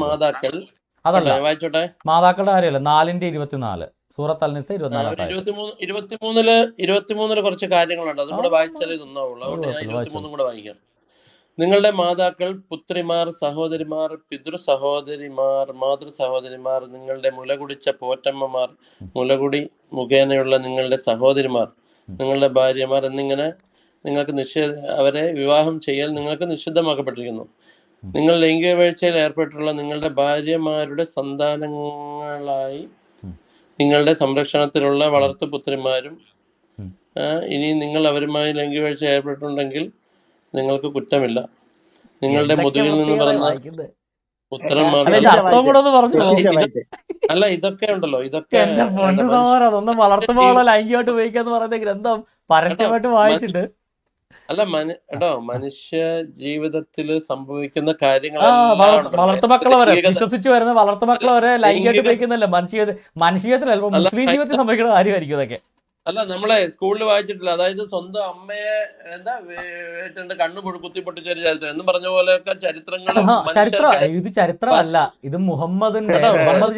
മാതാക്കൾ അതല്ല, വായിച്ചോട്ടെ. മാതാക്കളുടെ കാര്യമല്ല. 4:24 സൂറത്ത് അൽ നിസ 24. 23 കുറച്ച് കാര്യങ്ങളുണ്ട്, അതും കൂടെ വായിച്ചാലേ നന്നാവുള്ളൂ. അതുകൊണ്ട് ഞാൻ 23 കൂടെ വായിക്കാം. നിങ്ങളുടെ മാതാക്കൾ, പുത്രിമാർ, സഹോദരിമാർ, പിതൃ സഹോദരിമാർ, മാതൃ സഹോദരിമാർ, നിങ്ങളുടെ മുലകുടിച്ച പോറ്റമ്മമാർ, മുലകുടി മുഖേനയുള്ള നിങ്ങളുടെ സഹോദരിമാർ, നിങ്ങളുടെ ഭാര്യമാർ എന്നിങ്ങനെ നിങ്ങൾക്ക് അവരെ വിവാഹം ചെയ്യൽ നിങ്ങൾക്ക് നിഷിദ്ധമാക്കപ്പെട്ടിരിക്കുന്നു. നിങ്ങൾ ലൈംഗിക വീഴ്ചയിൽ ഏർപ്പെട്ടുള്ള നിങ്ങളുടെ ഭാര്യമാരുടെ സന്താനങ്ങളായി നിങ്ങളുടെ സംരക്ഷണത്തിലുള്ള വളർത്തുപുത്രിമാരും ഇനി നിങ്ങൾ അവരുമായി ലൈംഗിക വീഴ്ച ഏർപ്പെട്ടിട്ടുണ്ടെങ്കിൽ നിങ്ങൾക്ക് കുറ്റമില്ല. നിങ്ങളുടെ മുതുകിൽ നിന്ന് പറഞ്ഞ അല്ല, ഇതൊക്കെ ഉണ്ടല്ലോ, ഇതൊക്കെ വളർത്തുമ്പോൾ ലൈംഗികമായിട്ട് ഉപയോഗിക്കാന്ന് പറയുന്ന ഗ്രന്ഥം പരസ്യമായിട്ട് വായിച്ചിട്ട് അല്ല കേട്ടോ, മനുഷ്യ ജീവിതത്തിൽ സംഭവിക്കുന്ന കാര്യങ്ങൾ വളർത്തുമക്കളെ വരെ വിശ്വസിച്ച് വരുന്ന വളർത്തുമക്കളെ വരെ ലൈംഗികമായിട്ട് ഉപയോഗിക്കുന്നില്ല. മനുഷ്യത്തിൽ മുസ്ലിം ജീവിതത്തിൽ സംഭവിക്കുന്ന കാര്യമായിരിക്കും ഇതൊക്കെ. അല്ല, നമ്മളെ സ്കൂളിൽ വായിച്ചിട്ടില്ല, അതായത് സ്വന്തം അമ്മയെ കണ്ണു കുത്തി പൊട്ടിച്ചൊരു ചരിത്രം എന്ന് പറഞ്ഞ പോലെയൊക്കെ ചരിത്രം. ഇത് ചരിത്രമല്ല, ഇത് മുഹമ്മദ്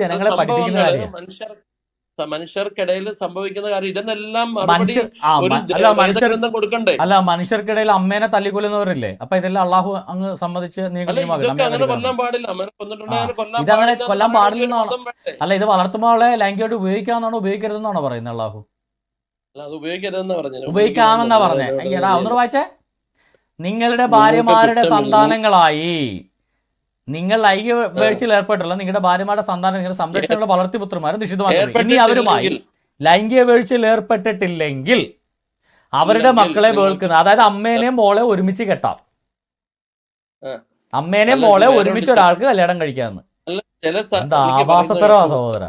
ജനങ്ങളെ പഠിപ്പിക്കുന്ന കാര്യം. മനുഷ്യർക്കിടയിൽ സംഭവിക്കുന്ന കാര്യം ഇതെല്ലാം കൊടുക്കണ്ടേ? അല്ല, മനുഷ്യർക്കിടയിൽ അമ്മേനെ തല്ലിക്കൊല്ലുന്നവരല്ലേ? അപ്പൊ ഇതെല്ലാം അള്ളാഹു അങ്ങ് സമ്മതിച്ച് കൊല്ലാൻ പാടില്ല, ഇതങ്ങനെ കൊല്ലാൻ പാടില്ലെന്നാണോ? അല്ല, ഇത് വളർത്തുമ്പോളെ ലൈംഗികമായിട്ട് ഉപയോഗിക്കാമെന്നാണോ ഉപയോഗിക്കരുതെന്നാണോ പറയുന്നത് അള്ളാഹു? ഉപയോഗിക്കാമെന്നാ പറഞ്ഞേ. എടാ ഒന്നുകൂടെ വായിച്ചേ. നിങ്ങളുടെ ഭാര്യമാരുടെ സന്താനങ്ങളായി നിങ്ങൾ ലൈംഗിക വീഴ്ചയിൽ ഏർപ്പെട്ടുള്ള നിങ്ങളുടെ ഭാര്യമാരുടെ സന്താനം നിങ്ങളുടെ സംരക്ഷണമുള്ള വളർത്തിപുത്രന്മാരെ നിഷിദ്ധമാക്കി. ഇനി അവരുമായി ലൈംഗിക വീഴ്ചയിൽ ഏർപ്പെട്ടിട്ടില്ലെങ്കിൽ അവരുടെ മക്കളെ വേൾക്കുന്ന, അതായത് അമ്മേനെയും മോളെ ഒരുമിച്ച് കെട്ടാം. അമ്മേനെയും മോളെ ഒരുമിച്ച് ഒരാൾക്ക് കല്യാണം കഴിക്കാന്ന്. എന്താ ആവാസത്തരവാ സഹോദര?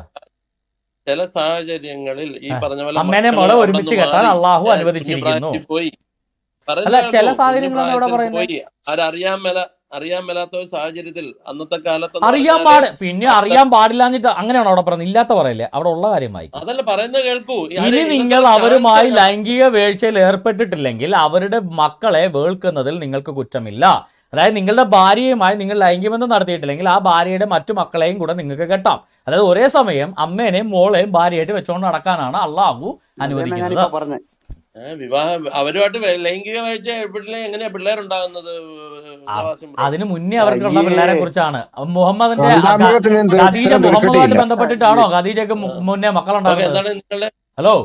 ചില സാഹചര്യങ്ങളിൽ ഈ പറഞ്ഞ പോലെ അമ്മേനെ മോളെ ഒരുമിച്ച് കെട്ടാൻ അള്ളാഹു അനുവദിച്ചിരിക്കുന്നു. അല്ല, ചില സാഹചര്യങ്ങളാണ് ഇവിടെ പറയുന്നത്. അറിയാൻ മേലാത്ത ഒരു സാഹചര്യത്തിൽ അന്നത്തെ കാലത്ത് അറിയാൻ പാടില്ലാഞ്ഞിട്ട് അങ്ങനെയാണോ അവിടെ പറയുന്നത്? ഇല്ലാത്ത പറയില്ലേ, അവിടെ ഉള്ള കാര്യമായി. അതല്ല പറയുന്നത്, കേൾക്കൂ. ഇനി നിങ്ങൾ അവരുമായി ലൈംഗിക വീഴ്ചയിൽ ഏർപ്പെട്ടിട്ടില്ലെങ്കിൽ അവരുടെ മക്കളെ വേൾക്കുന്നതിൽ നിങ്ങൾക്ക് കുറ്റമില്ല. അതായത് നിങ്ങളുടെ ഭാര്യയുമായി നിങ്ങൾ ലൈംഗികബന്ധം നടത്തിയിട്ടില്ലെങ്കിൽ ആ ഭാര്യയുടെ മറ്റു മക്കളെയും കൂടെ നിങ്ങൾക്ക് കെട്ടാം. അതായത് ഒരേ സമയം അമ്മേനെയും മോളെയും ഭാര്യയായിട്ട് വെച്ചോണ്ട് നടക്കാനാണ് അള്ളാഹു അനുവദിക്കുന്നത്. അവരുമായിട്ട് ലൈംഗിക വീഴ്ച എങ്ങനെയാ പിള്ളേരുണ്ടാകുന്നത്? അതിനു മുന്നേ അവർക്കുള്ള പിള്ളേരെ കുറിച്ചാണ്. മുഹമ്മദുമായിട്ട് ബന്ധപ്പെട്ടിട്ടാണോ ഖദീജക്ക് മുന്നേ മക്കളുണ്ടാകുന്നത്? ഹലോ,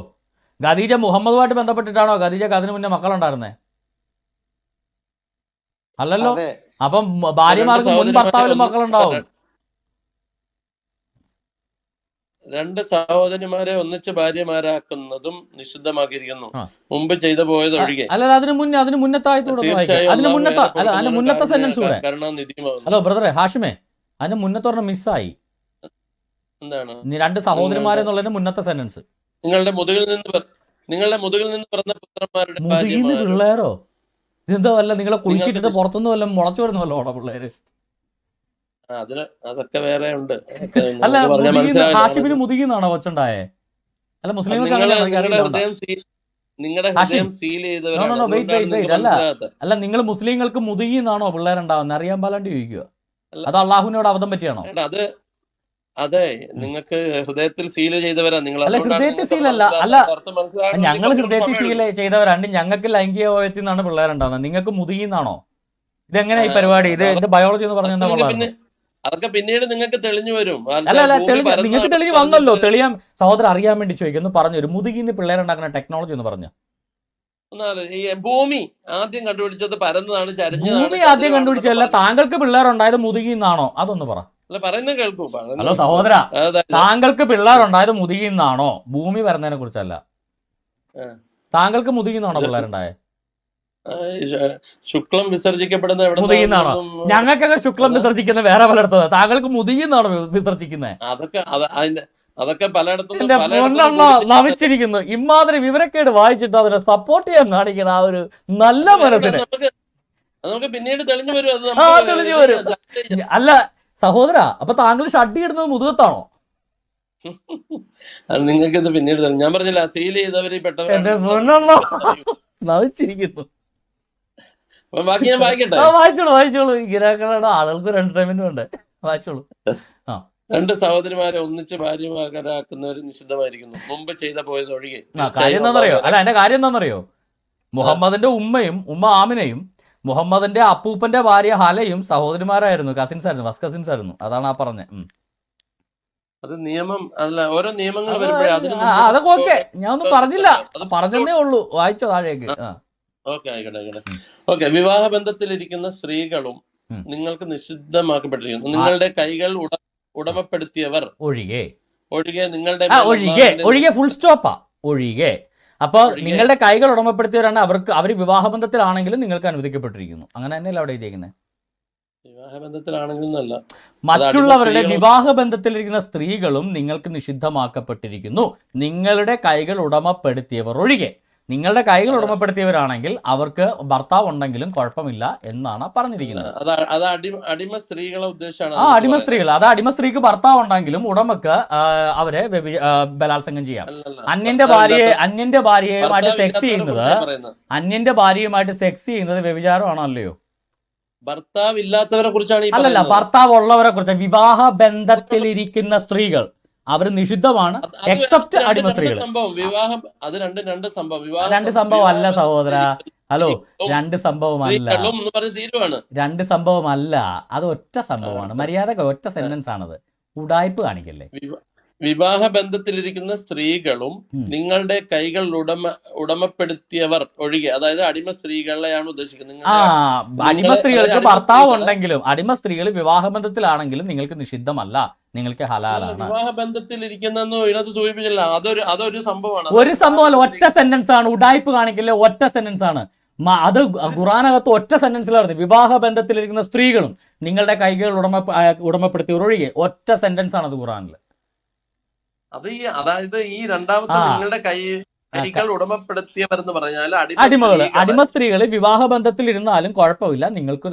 ഖദീജ മുഹമ്മദുമായിട്ട് ബന്ധപ്പെട്ടിട്ടാണോ ഖദീജക്ക് അതിനു മുന്നേ മക്കളുണ്ടായിരുന്നേ? അല്ലല്ലോ. അപ്പം ഭാര്യമാർക്ക് മുൻ ഭർത്താവിലും മക്കളുണ്ടാവും. രണ്ട് സഹോദരിമാരെ ഒന്നിച്ച് ഭാര്യമാരാക്കുന്നതും നിഷിദ്ധമാക്കിയിരിക്കുന്നു, മുമ്പ് ചെയ്തു പോയത് ഒഴികെ. അല്ല, അതിന് മുന്നത്തെ സെന്റൻസ് കൂടെ. ഹലോ ബ്രദറെ ഹാഷിമേ, അതിന് മുന്നത്തെ ഒരെണ്ണം മിസ്സായി. എന്താണ്? രണ്ട് സഹോദരിമാരെ എന്നുള്ളതിന് മുന്നത്തെ സെന്റൻസ്. നിങ്ങളുടെ മുതുകിൽ നിന്ന് പിറന്ന പുത്രന്മാരുടെ പിള്ളേരോ? ഇതെന്താ വല്ല നിങ്ങളെ കുഴിച്ചിട്ടിട്ട് പുറത്തുനിന്ന് വല്ല മുളച്ചു വരുന്നല്ലോ ഓടെ പിള്ളേര്? അതൊക്കെ വേറെ ഉണ്ട്. അല്ല, ഹാഷിമിന് മുതുകിന്നാണോ കൊച്ചുണ്ടായേ? അല്ല, മുസ്ലിങ്ങൾക്ക് അല്ല, നിങ്ങൾ മുസ്ലിങ്ങൾക്ക് മുതുകിന്നാണോ പിള്ളേരുണ്ടാവുന്നത്? അറിയാൻ പാലാണ്ട് ചോദിക്കുക. അത് അള്ളാഹുവിനോട് അബദ്ധം പറ്റിയാണോ? അതെ, നിങ്ങൾക്ക് ഹൃദയത്തിൽ സീല് ചെയ്തവരാ നിങ്ങൾ. അല്ല, ഹൃദയത്തിൽ സീലല്ല. അല്ല, ഞങ്ങൾ ഹൃദയത്തിൽ സീൽ ചെയ്തവരാണ്ട് ഞങ്ങൾക്ക് ലൈംഗിക വയത്തിൽ നിന്നാണ് പിള്ളേരുണ്ടാവുന്നത്. നിങ്ങൾക്ക് മുതുകിന്നാണോ? ഇതെങ്ങനെയാ ഈ പരിപാടി? ഇത് ബയോളജി എന്ന് പറഞ്ഞാൽ അതൊക്കെ പിന്നീട് നിങ്ങൾക്ക് തെളിഞ്ഞു വരും. അല്ല, നിങ്ങൾക്ക് തെളിഞ്ഞു വന്നല്ലോ. തെളിയാൻ സഹോദരൻ അറിയാൻ വേണ്ടി ചോദിക്കുന്നു. പറഞ്ഞു ഒരു മുതുകിന്ന് പിള്ളേരുണ്ടാക്കുന്ന ടെക്നോളജി എന്ന് പറഞ്ഞു. ഈ ഭൂമി ആദ്യം കണ്ടുപിടിച്ചത് പരന്നതാണ്, ഭൂമി ആദ്യം കണ്ടുപിടിച്ചതല്ല. താങ്കൾക്ക് പിള്ളേരുണ്ടായത് മുതുകിന്നാണോ? അതൊന്ന് പറ. പറയുന്നത് കേൾക്കൂ. ഹലോ സഹോദര, താങ്കൾക്ക് പിള്ളേരുണ്ടായത് മുതുകിന്നാണോ? ഭൂമി വരുന്നതിനെ കുറിച്ചല്ല. താങ്കൾക്ക് മുതുകിന്നാണോ പിള്ളേരുണ്ടായത്? ശുക്ലം വിസർജിക്കപ്പെടുന്ന മുതുകിന്നാണോ? ഞങ്ങൾക്കൊക്കെ ശുക്ലം വിസർജിക്കുന്ന വേറെ പലയിടത്തും. താങ്കൾക്ക് മുതുകിന്നാണോ വിസർജിക്കുന്നത്? അതൊക്കെ പലയിടത്തും നമിച്ചിരിക്കുന്നു. ഇമാതിരി വിവരക്കേട് വായിച്ചിട്ട് അതിനെ സപ്പോർട്ട് ചെയ്യാൻ കാണിക്കുന്ന ആ ഒരു നല്ല മനസ്സിന് നമുക്ക് പിന്നീട് തെളിഞ്ഞു വരും. തെളിഞ്ഞു വരും. അല്ല സഹോദര, അപ്പൊ താങ്കൾ ഷഡ്ഡി ഇടുന്നത് മുതുകത്താണോ? നിങ്ങൾക്ക് ഇത് പിന്നീട് ഞാൻ പറഞ്ഞില്ല, സീൽ ചെയ്തവര് നമിച്ചിരിക്കുന്നു. ബാക്കി ഞാൻ വായിക്കട്ടെ? വായിച്ചോളൂ. ഗിരാക്കളുടെ ആളുകൾക്ക് ഒരു എന്റർടൈൻമെന്റ് ഉണ്ട്. വായിച്ചോളൂ. ആ, രണ്ട് സഹോദരിമാരെ ഒന്നിച്ച് ഭാര്യമാരാക്കുന്നവർ നിഷിദ്ധമായിരിക്കുന്നു, മുമ്പ് ചെയ്ത പോയത് ഒഴികെ. കാര്യം എന്താണെന്നറിയോ? അല്ല, എന്റെ കാര്യം എന്താണെന്നറിയോ? മുഹമ്മദിന്റെ ഉമ്മ ആമിനയും മുഹമ്മദിന്റെ അപ്പൂപ്പന്റെ ഭാര്യ ഹലയും സഹോദരിമാരായിരുന്നു, കസിൻസ് ആയിരുന്നു, ഫസ്റ്റ് കസിൻസ് ആയിരുന്നു. അതാണ് ആ പറഞ്ഞത്. അത് നിയമം അല്ല, ഓരോ നിയമങ്ങൾ വരുമ്പോഴേ അതൊക്കെ ഓക്കെ, ഞാൻ ഒന്നും പറഞ്ഞില്ല, പറഞ്ഞതേ ഉള്ളൂ. വായിച്ചോ താഴേക്ക്. ഓക്കെ, ആയിക്കോട്ടെ. ഓക്കെ. വിവാഹ ബന്ധത്തിലിരിക്കുന്ന സ്ത്രീകളും നിങ്ങൾക്ക് നിഷിദ്ധമാക്കപ്പെട്ടിരിക്കുന്നു, നിങ്ങളുടെ കൈകൾ ഉടമപ്പെടുത്തിയവർ ഒഴികെ ഒഴികെ ഫുൾ സ്റ്റോപ്പാ, ഒഴികെ. അപ്പൊ നിങ്ങളുടെ കൈകൾ ഉടമപ്പെടുത്തിയവരാണ് അവർ വിവാഹബന്ധത്തിലാണെങ്കിലും നിങ്ങൾക്ക് അനുവദിക്കപ്പെട്ടിരിക്കുന്നു. അങ്ങനെ തന്നെയല്ല അവിടെ എഴുതിയിരിക്കുന്നത്. വിവാഹബന്ധത്തിലാണെങ്കിലല്ല, മറ്റുള്ളവരുടെ വിവാഹബന്ധത്തിലിരിക്കുന്ന സ്ത്രീകളും നിങ്ങൾക്ക് നിഷിദ്ധമാക്കപ്പെട്ടിരിക്കുന്നു, നിങ്ങളുടെ കൈകൾ ഉടമപ്പെടുത്തിയവർ ഒഴികെ. നിങ്ങളുടെ കൈകൾ ഉടമപ്പെടുത്തിയവരാണെങ്കിൽ അവർക്ക് ഭർത്താവ് ഉണ്ടെങ്കിലും കുഴപ്പമില്ല എന്നാണ് പറഞ്ഞിരിക്കുന്നത്. അടിമ സ്ത്രീകളെ ഉദ്ദേശിച്ചാണ്. അടിമ സ്ത്രീകൾ, അത് അടിമ സ്ത്രീക്ക് ഭർത്താവ് ഉണ്ടെങ്കിലും ഉടമക്ക് അവരെ ബലാത്സംഗം ചെയ്യാം. അന്യന്റെ ഭാര്യയുമായിട്ട് സെക്സ് ചെയ്യുന്നത് വ്യഭിചാരമാണല്ലയോ? ഭർത്താവ് ഇല്ലാത്തവരെ കുറിച്ചാണ്. അല്ലല്ല, ഭർത്താവ് ഉള്ളവരെ കുറിച്ച്. വിവാഹ ബന്ധത്തിലിരിക്കുന്ന സ്ത്രീകൾ അവർ നിഷിദ്ധമാണ്, എക്സെപ്റ്റ് അടിമ സ്ത്രീകൾ. വിവാഹം അത് രണ്ട് സംഭവം. രണ്ട് സംഭവം അല്ല സഹോദര. ഹലോ, രണ്ട് സംഭവമല്ല, രണ്ട് സംഭവമല്ല, അത് ഒറ്റ സംഭവമാണ്. മര്യാദ ഒറ്റ സെന്റൻസ് ആണത്. ഉടായ്പ് കാണിക്കല്ലേ. വിവാഹ ബന്ധത്തിലിരിക്കുന്ന സ്ത്രീകളും നിങ്ങളുടെ കൈകൾ ഉടമപ്പെടുത്തിയവർ ഒഴികെ, അതായത് അടിമ സ്ത്രീകളെയാണ് ഉദ്ദേശിക്കുന്നത്. അടിമ സ്ത്രീകൾക്ക് ഭർത്താവ് ഉണ്ടെങ്കിലും അടിമ സ്ത്രീകൾ വിവാഹബന്ധത്തിലാണെങ്കിലും നിങ്ങൾക്ക് നിഷിദ്ധമല്ല, നിങ്ങൾക്ക് ഹലാലാണ്. വിവാഹബന്ധത്തിലിരിക്കുന്ന ഇതിനകത്ത് സൂചിപ്പിച്ചില്ല, അതൊരു സംഭവമാണ്. ഒരു സംഭവമല്ല, ഒറ്റ സെന്റൻസ് ആണ്. ഉടായ്പ് കാണിക്കില്ലേ, ഒറ്റ സെന്റൻസ് ആണ് അത്. ഖുർആനകത്ത് ഒറ്റ സെന്റൻസിലാണ് വിവാഹ ബന്ധത്തിലിരിക്കുന്ന സ്ത്രീകളും നിങ്ങളുടെ കൈകൾ ഉടമപ്പെടുത്തിയവർ ഒഴികെ. ഒറ്റ സെന്റൻസ് ആണ് അത് ഖുർആനിൽ. അതായത് ഈ രണ്ടാമത്തെ നിങ്ങളുടെ കൈകൾ ഉടമപ്പെടുത്തിയവർ എന്ന് പറഞ്ഞാൽ അടിമ സ്ത്രീകൾ വിവാഹ ബന്ധത്തിലിരുന്നാലും കുഴപ്പമില്ല, നിങ്ങൾക്ക്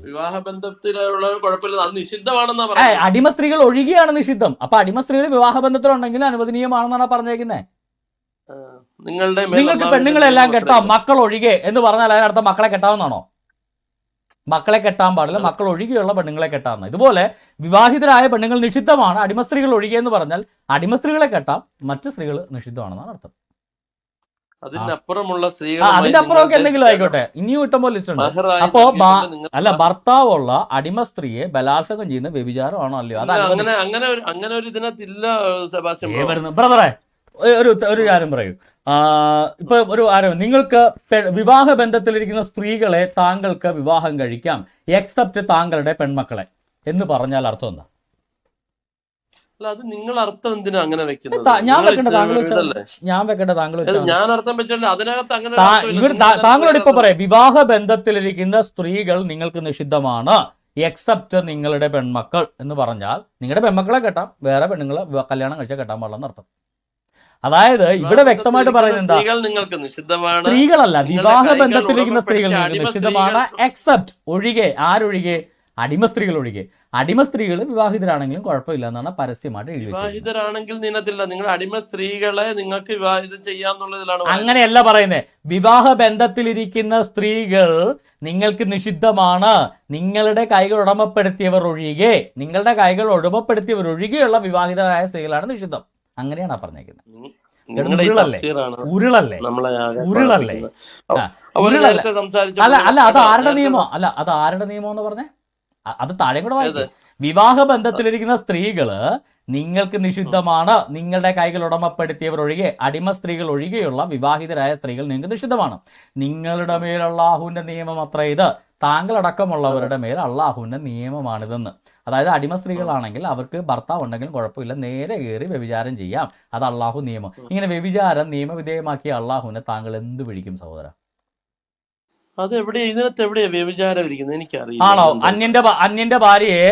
വിവാഹ ബന്ധത്തിലുള്ള കുഴപ്പമില്ല, അത് നിഷിദ്ധമാണെന്നാ പറയുന്നത്. അടിമ സ്ത്രീകൾ ഒഴികെയാണ് നിഷിദ്ധം. അപ്പൊ അടിമ സ്ത്രീകൾ വിവാഹ ബന്ധത്തിലുണ്ടെങ്കിൽ അനുവദനീയമാണെന്നാണ് പറഞ്ഞേക്കുന്നത്. നിങ്ങൾക്ക് പെണ്ണുങ്ങളെല്ലാം കെട്ടാം, മക്കൾ ഒഴികെ എന്ന് പറഞ്ഞാൽ അതിനർത്ഥം മക്കളെ കെട്ടാവുന്നതാണോ? മക്കളെ കെട്ടാൻ പാടില്ല, മക്കൾ ഒഴികെയുള്ള പെണ്ണുങ്ങളെ കെട്ടാവുന്ന. ഇതുപോലെ വിവാഹിതരായ പെണ്ണുങ്ങൾ നിഷിദ്ധമാണ്, അടിമസ്ത്രീകൾ ഒഴികെ എന്ന് പറഞ്ഞാൽ അടിമസ്ത്രീകളെ കെട്ടാം, മറ്റു സ്ത്രീകൾ നിഷിദ്ധമാണെന്നാണ് അർത്ഥം. അതിന്റെ അപ്പുറമൊക്കെ എന്തെങ്കിലും ആയിക്കോട്ടെ, ഇനിയും ഇഷ്ടംപോലെ ലിസ്റ്റ് ഉണ്ട്. അപ്പോ ഭർത്താവുള്ള അടിമ സ്ത്രീയെ ബലാത്സംഗം ചെയ്യുന്ന വ്യഭിചാരമാണോ അല്ലയോ? അത് ബ്രദറെ ഒരു കാര്യം പറയൂ. ഇപ്പൊ ഒരു ആരും നിങ്ങൾക്ക് വിവാഹ ബന്ധത്തിലിരിക്കുന്ന സ്ത്രീകളെ താങ്കൾക്ക് വിവാഹം കഴിക്കാം, എക്സെപ്റ്റ് താങ്കളുടെ പെൺമക്കളെ എന്ന് പറഞ്ഞാൽ അർത്ഥം എന്താ? അത് നിങ്ങൾ അർത്ഥം എന്തിനാ അങ്ങനെ വെക്കുന്നത്? ഞാൻ വെക്കട്ടെ, താങ്കൾ വെച്ചാൽ ഞാൻ അർത്ഥം വെച്ചിട്ടുണ്ട്. അതിനകത്ത് അങ്ങനെ താങ്കളോട് ഇപ്പൊ പറയാം, വിവാഹ ബന്ധത്തിലിരിക്കുന്ന സ്ത്രീകൾ നിങ്ങൾക്ക് നിഷിദ്ധമാണ്, എക്സെപ്റ്റ് നിങ്ങളുടെ പെൺമക്കൾ എന്ന് പറഞ്ഞാൽ നിങ്ങളുടെ പെൺമക്കളെ കെട്ടാം, വേറെ പെണ്ണുങ്ങളെ കല്യാണം കഴിച്ചാൽ കെട്ടാൻ പാടില്ലെന്ന് അർത്ഥം. അതായത് ഇവിടെ വ്യക്തമായിട്ട് പറയുന്നത് എന്താ? സ്ത്രീകളല്ല, വിവാഹ ബന്ധത്തിലിരിക്കുന്ന സ്ത്രീകൾ നിങ്ങൾക്ക് നിഷിദ്ധമാണ്, എക്സെപ്റ്റ് ഒഴികെ. ആരൊഴികെ? അടിമ സ്ത്രീകൾ ഒഴികെ. അടിമ സ്ത്രീകൾ വിവാഹിതരാണെങ്കിലും കുഴപ്പമില്ല എന്നാണ് പരസ്യമായിട്ട് എഴുതി. വിവാഹിതരാണെങ്കിൽ നിന്നത്തില്ല, നിങ്ങൾ അടിമ സ്ത്രീകളെ നിങ്ങൾക്ക് വിവാഹിതം ചെയ്യാന്നുള്ളതിലാണ്. അങ്ങനെയല്ല പറയുന്നത്. വിവാഹ ബന്ധത്തിലിരിക്കുന്ന സ്ത്രീകൾ നിങ്ങൾക്ക് നിഷിദ്ധമാണ്, നിങ്ങളുടെ കൈകൾ ഉടമപ്പെടുത്തിയവർ ഒഴികെ. നിങ്ങളുടെ കൈകൾ ഉടമപ്പെടുത്തിയവർ ഒഴികെയുള്ള വിവാഹിതരായ സ്ത്രീകളാണ് നിഷിദ്ധം. അങ്ങനെയാണ് പറഞ്ഞേക്കുന്നത്. ഉരുളല്ലേ? അല്ല, അത് ആരുടെ നിയമം? അല്ല, അത് ആരുടെ നിയമം എന്ന് പറഞ്ഞേ? അത് താഴെ കൂടെ വായിക്കും. വിവാഹ ബന്ധത്തിലിരിക്കുന്ന സ്ത്രീകള് നിങ്ങൾക്ക് നിഷിദ്ധമാണ്, നിങ്ങളുടെ കൈകൾ ഉടമപ്പെടുത്തിയവർ ഒഴികെ. അടിമ സ്ത്രീകൾ ഒഴികെയുള്ള വിവാഹിതരായ സ്ത്രീകൾ നിങ്ങൾക്ക് നിഷിദ്ധമാണ്. നിങ്ങളുടെ മേൽ അള്ളാഹുവിന്റെ നിയമം അത്ര ഇത്. താങ്കളടക്കമുള്ളവരുടെ മേൽ അള്ളാഹുവിന്റെ നിയമമാണിതെന്ന്. അതായത് അടിമ സ്ത്രീകളാണെങ്കിൽ അവർക്ക് ഭർത്താവ് ഉണ്ടെങ്കിലും കുഴപ്പമില്ല, നേരെ കയറി വ്യഭിചാരം ചെയ്യാം. അത് അള്ളാഹു നിയമം. ഇങ്ങനെ വ്യഭിചാരം നിയമവിധേയമാക്കിയ അള്ളാഹുവിനെ താങ്കൾ എന്ത് വിളിക്കും സഹോദര? ഇതിനകത്ത് എവിടെയാ വ്യഭിചാരം ഇരിക്കുന്നത്? എനിക്കറിയില്ല. ആണോ? അന്യന്റെ ഭാര്യയെ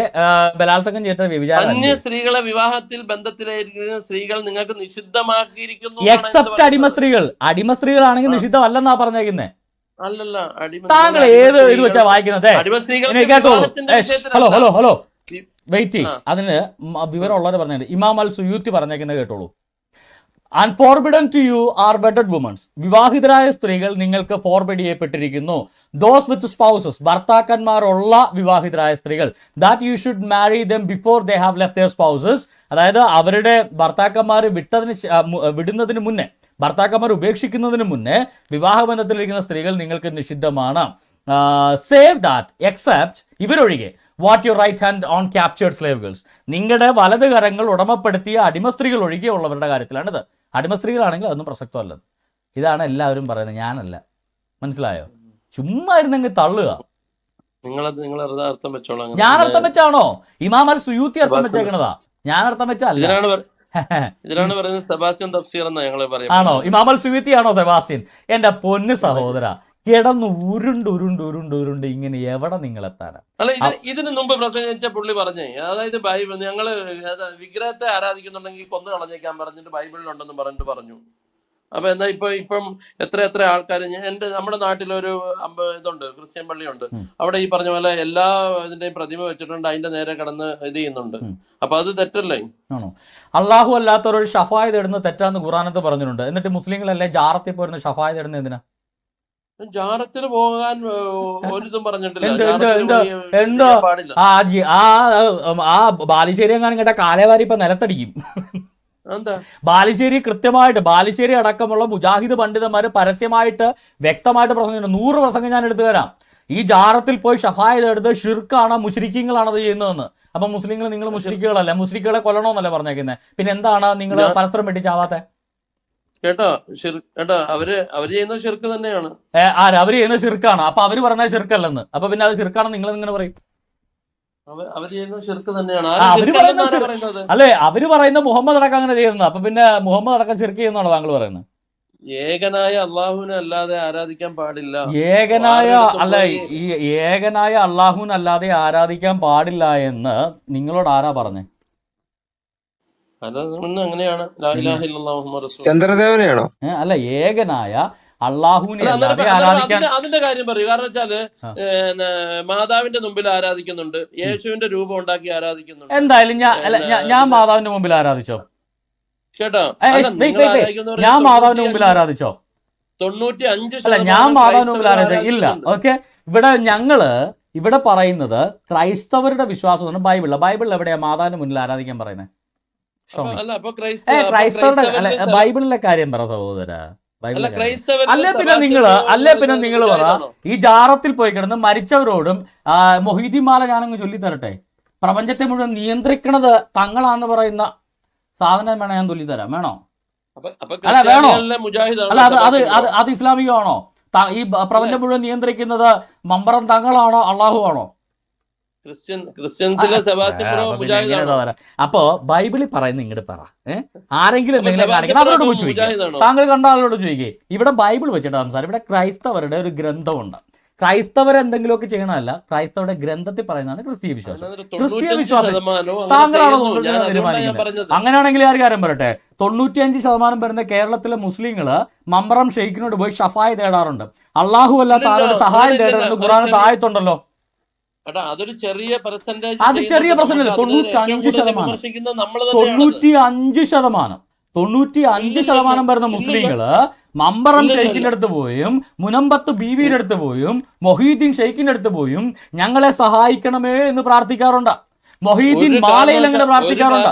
ബലാത്സംഗം ചെയ്തത് വ്യഭിചാരം. അന്യ സ്ത്രീകളെ വിവാഹത്തിൽ ബന്ധത്തിലായിരിക്കുന്ന സ്ത്രീകൾ നിങ്ങൾക്ക് നിഷിദ്ധമാക്കിയിരിക്കുന്നു, എക്സെപ്റ്റ് അടിമ സ്ത്രീകൾ. അടിമ സ്ത്രീകളാണെങ്കിൽ നിഷിദ്ധമല്ലെന്നാ പറഞ്ഞേക്കുന്നത്. അല്ലല്ല, താങ്കൾ ഏത് ഇത് വെച്ചാ വായിക്കുന്നത്? Hello wait. അതിന് വിവരമുള്ളവർ പറഞ്ഞത് ഇമാം അൽ സുയൂത്തി പറഞ്ഞേക്കുന്നത് കേട്ടോളൂ. Unforbidden to you are wedded womens, വിവാഹിതരായ സ്ത്രീകൾ നിങ്ങൾക്ക് ഫോർബിഡ് ചെയ്യപ്പെട്ടിരിക്കുന്നു. ദോസ് വിത്ത് സ്പൗസസ്, ഭർത്താക്കന്മാരുള്ള വിവാഹിതരായ സ്ത്രീകൾ, that you should marry them before they have left their spouses, അതായത് അവരുടെ ഭർത്താക്കന്മാർ വിടുന്നതിന് മുന്നേ, ഭർത്താക്കന്മാർ ഉപേക്ഷിക്കുന്നതിന് മുന്നേ വിവാഹബന്ധത്തിലിരിക്കുന്ന സ്ത്രീകൾ നിങ്ങൾക്ക് നിഷിദ്ധമാണ്. സേവ് ദാറ്റ് എക്സെപ്റ്റ്, ഇവരൊഴികെ, what your right hand own captured slave girls, നിങ്ങളുടെ വലത് കരങ്ങൾ ഉടമപ്പെടുത്തിയ അടിമ സ്ത്രീകൾ ഒഴികെയുള്ളവരുടെ കാര്യത്തിലാണിത്. അടിമ സ്ത്രീകളാണെങ്കിൽ അതൊന്നും പ്രസക്തമല്ലത്. ഇതാണ് എല്ലാവരും പറയുന്നത്, ഞാനല്ല. മനസ്സിലായോ? ചുമ്മാ ഇരുന്നെങ്കിൽ തള്ളുക. ഞാൻ അർത്ഥം വെച്ചാണോ? ഇമാം അൽ സുയൂത്തി അർത്ഥം വെച്ചേക്കണതാ, ഞാൻ അർത്ഥം വെച്ചല്ല. ആണോ? ഇമാം അൽ സുയൂത്തി ആണോ സെബാസ്റ്റ്യൻ? എന്റെ പൊന്ന് സഹോദര, കിടന്ന് ഉരുണ്ട് ഇങ്ങനെ എവിടെ നിങ്ങൾ എത്താനാ? അല്ല, ഇതിന് മുമ്പ് പ്രസംഗിച്ച പുള്ളി പറഞ്ഞേ, അതായത് ബൈബിൾ ഞങ്ങള് വിഗ്രഹത്തെ ആരാധിക്കുന്നുണ്ടെങ്കിൽ കൊന്നു കളഞ്ഞേക്കാൻ പറഞ്ഞിട്ട് ബൈബിളിലുണ്ടെന്ന് പറഞ്ഞിട്ട് പറഞ്ഞു. അപ്പൊ എന്നാ ഇപ്പം എത്ര ആൾക്കാർ, നമ്മുടെ നാട്ടിലൊരു ഇതുണ്ട്, ക്രിസ്ത്യൻ പള്ളിയുണ്ട്. അവിടെ ഈ പറഞ്ഞ പോലെ എല്ലാ ഇതിന്റെയും പ്രതിമ വെച്ചിട്ടുണ്ട്, അതിന്റെ നേരെ കിടന്ന് ഇത് ചെയ്യുന്നുണ്ട്. അപ്പൊ അത് തെറ്റല്ലേ? ആണോ? അള്ളാഹു അല്ലാത്തവരൊരു ഷഫായ തേടുന്ന തെറ്റാന്ന് ഖുറാനത്ത് പറഞ്ഞിട്ടുണ്ട്. എന്നിട്ട് മുസ്ലിങ്ങളല്ലേ ജാറത്തിൽ പോയിരുന്ന ഷഫായ തേടുന്ന എന്തിനാ? ജാറത്തിൽ പോകാൻ ഒരിതും പറഞ്ഞിട്ടില്ല. ആ ബാലുശ്ശേരി എങ്ങാനും കേട്ട കാലേവാരി ഇപ്പൊ നിലത്തടിക്കും. ബാലുശ്ശേരി കൃത്യമായിട്ട്, ബാലുശ്ശേരി അടക്കമുള്ള മുജാഹിദ് പണ്ഡിതന്മാർ പരസ്യമായിട്ട് വ്യക്തമായിട്ട് പ്രസംഗിച്ചിട്ടുണ്ട്. 100 പ്രസംഗം ഞാൻ എടുത്തു തരാം. ഈ ജാറത്തിൽ പോയി ഷഫായത് എടുത്ത് ഷിർക്കാണ്, മുശ്രിക്കീങ്ങളാണ് അത് ചെയ്യുന്നതെന്ന്. അപ്പൊ മുസ്ലിങ്ങൾ, നിങ്ങൾ മുശ്രിക്കുകളല്ല, മുശ്രിക്കുകളെ കൊല്ലണമെന്നല്ലേ പറഞ്ഞേക്കുന്നത്. പിന്നെ എന്താണ് നിങ്ങൾ പരസ്പരം വെട്ടിച്ചാവാത്തെ? കേട്ടോ, അവര് ചെയ്യുന്ന ഷിർക്ക് തന്നെയാണ്. അവര് ചെയ്യുന്ന ഷിർക്കാണ്. അപ്പൊ അവര് പറഞ്ഞ ഷിർക്കല്ലെന്ന്. അപ്പൊ പിന്നെ അത് ഷിർക്കാണെന്ന് നിങ്ങൾ ഇങ്ങനെ പറയും. അല്ലെ, അവര് പറയുന്ന മുഹമ്മദ് അടക്കം അങ്ങനെ ചെയ്യുന്നത്. അപ്പൊ പിന്നെ മുഹമ്മദ് അടക്കം ഷിർക്ക് ചെയ്യുന്നതാണോ താങ്കൾ പറയുന്നത്? ഏകനായ അള്ളാഹുവിനെ അല്ലാതെ ആരാധിക്കാൻ പാടില്ല. ഏകനായ അള്ളാഹുവിനെ അല്ലാതെ ആരാധിക്കാൻ പാടില്ല എന്ന് നിങ്ങളോട് ആരാ പറഞ്ഞേ? അങ്ങനെയാണ്. ചന്ദ്രദേവനെയാണോ? അല്ല, ഏകനായ അള്ളാഹുവിനെ ആരാധിക്കാൻ. അതിന്റെ കാര്യം പറയൂ. കാരണം വെച്ചാല് മാതാവിന്റെ മുമ്പിൽ ആരാധിക്കുന്നുണ്ട്, യേശുവിന്റെ രൂപം ഉണ്ടാക്കി ആരാധിക്കുന്നുണ്ട്. എന്തായാലും ഞാൻ മാതാവിന്റെ മുമ്പിൽ ആരാധിച്ചോ? കേട്ടോ, ഞാൻ മാതാവിന്റെ മുമ്പിൽ ആരാധിച്ചോ? 95% അല്ല, ഞാൻ മാതാവിന്റെ മുമ്പിൽ ആരാധിച്ചോ? ഇല്ല. ഓക്കെ, ഇവിടെ പറയുന്നത് ക്രൈസ്തവരുടെ വിശ്വാസമാണ്. ബൈബിളിൽ എവിടെയാ മാതാവിന്റെ മുന്നിൽ ആരാധിക്കാൻ പറയുന്നത്? ക്രൈസ്തവരുടെ അല്ല, ബൈബിളിലെ കാര്യം പറ സഹോദര. അല്ലേ പിന്നെ നിങ്ങൾ പറ, ഈ ജാറത്തിൽ പോയി കിടന്ന് മരിച്ചവരോടും മൊഹീദ്ദീൻ മാല ഞാനങ്ങ് ചൊല്ലിത്തരട്ടെ. പ്രപഞ്ചത്തെ മുഴുവൻ നിയന്ത്രിക്കണത് തങ്ങളാന്ന് പറയുന്ന സാധനം വേണം ഞാൻ ചൊല്ലിത്തരാം. വേണോ? അല്ല, വേണോ? അല്ല, അത് ഇസ്ലാമികമാണോ? ഈ പ്രപഞ്ചം മുഴുവൻ നിയന്ത്രിക്കുന്നത് മമ്പറം തങ്ങളാണോ അള്ളാഹു ആണോ? അപ്പോ ബൈബിളിൽ പറയുന്ന ഇങ്ങോട്ട് പറ. ആരെങ്കിലും എന്തെങ്കിലും കാണിക്കണം, അവരോട് ചോദിക്കുക. താങ്കൾ കണ്ട ആളോട് ചോദിക്കേ. ഇവിടെ ബൈബിൾ വെച്ചിട്ട് സംസാരം. ഇവിടെ ക്രൈസ്തവരുടെ ഒരു ഗ്രന്ഥമുണ്ട്. ക്രൈസ്തവരെന്തെങ്കിലുമൊക്കെ ചെയ്യണമല്ല, ക്രൈസ്തവരുടെ ഗ്രന്ഥത്തിൽ പറയുന്നതാണ് ക്രിസ്തീയ വിശ്വാസം. ക്രിസ്തീയ വിശ്വാസം താങ്കളാണോ തീരുമാനിക്കുന്നത്? അങ്ങനെയാണെങ്കിൽ ആര് കാര്യം പറയട്ടെ, 95% വരുന്ന കേരളത്തിലെ മുസ്ലിങ്ങള് മമ്പറം ഷെയ്ഖിനോട് പോയി ഷഫായ തേടാറുണ്ട്. അള്ളാഹു അല്ലാത്ത ആരോട് സഹായം തേടണമെന്ന് ഖുർആനിൽ ആയത്തുണ്ടല്ലോ. അതൊരു ചെറിയ പെർസെന്റേജ്, അത് ചെറിയ പെർസെന്റേജ്. 95% വരുന്ന മുസ്ലിങ്ങള് മമ്പറം ഷെയ്ഖിന്റെ അടുത്ത് പോയും മുനമ്പത്ത് ബീവിയുടെ അടുത്ത് പോയും മൊഹീദ്ദീൻ ഷെയ്ഖിന്റെ അടുത്ത് പോയും ഞങ്ങളെ സഹായിക്കണമേ എന്ന് പ്രാർത്ഥിക്കാറുണ്ട്. മൊഹീദ്ദീൻ മാലയിൽ അങ്ങനെ പ്രാർത്ഥിക്കാറുണ്ട്.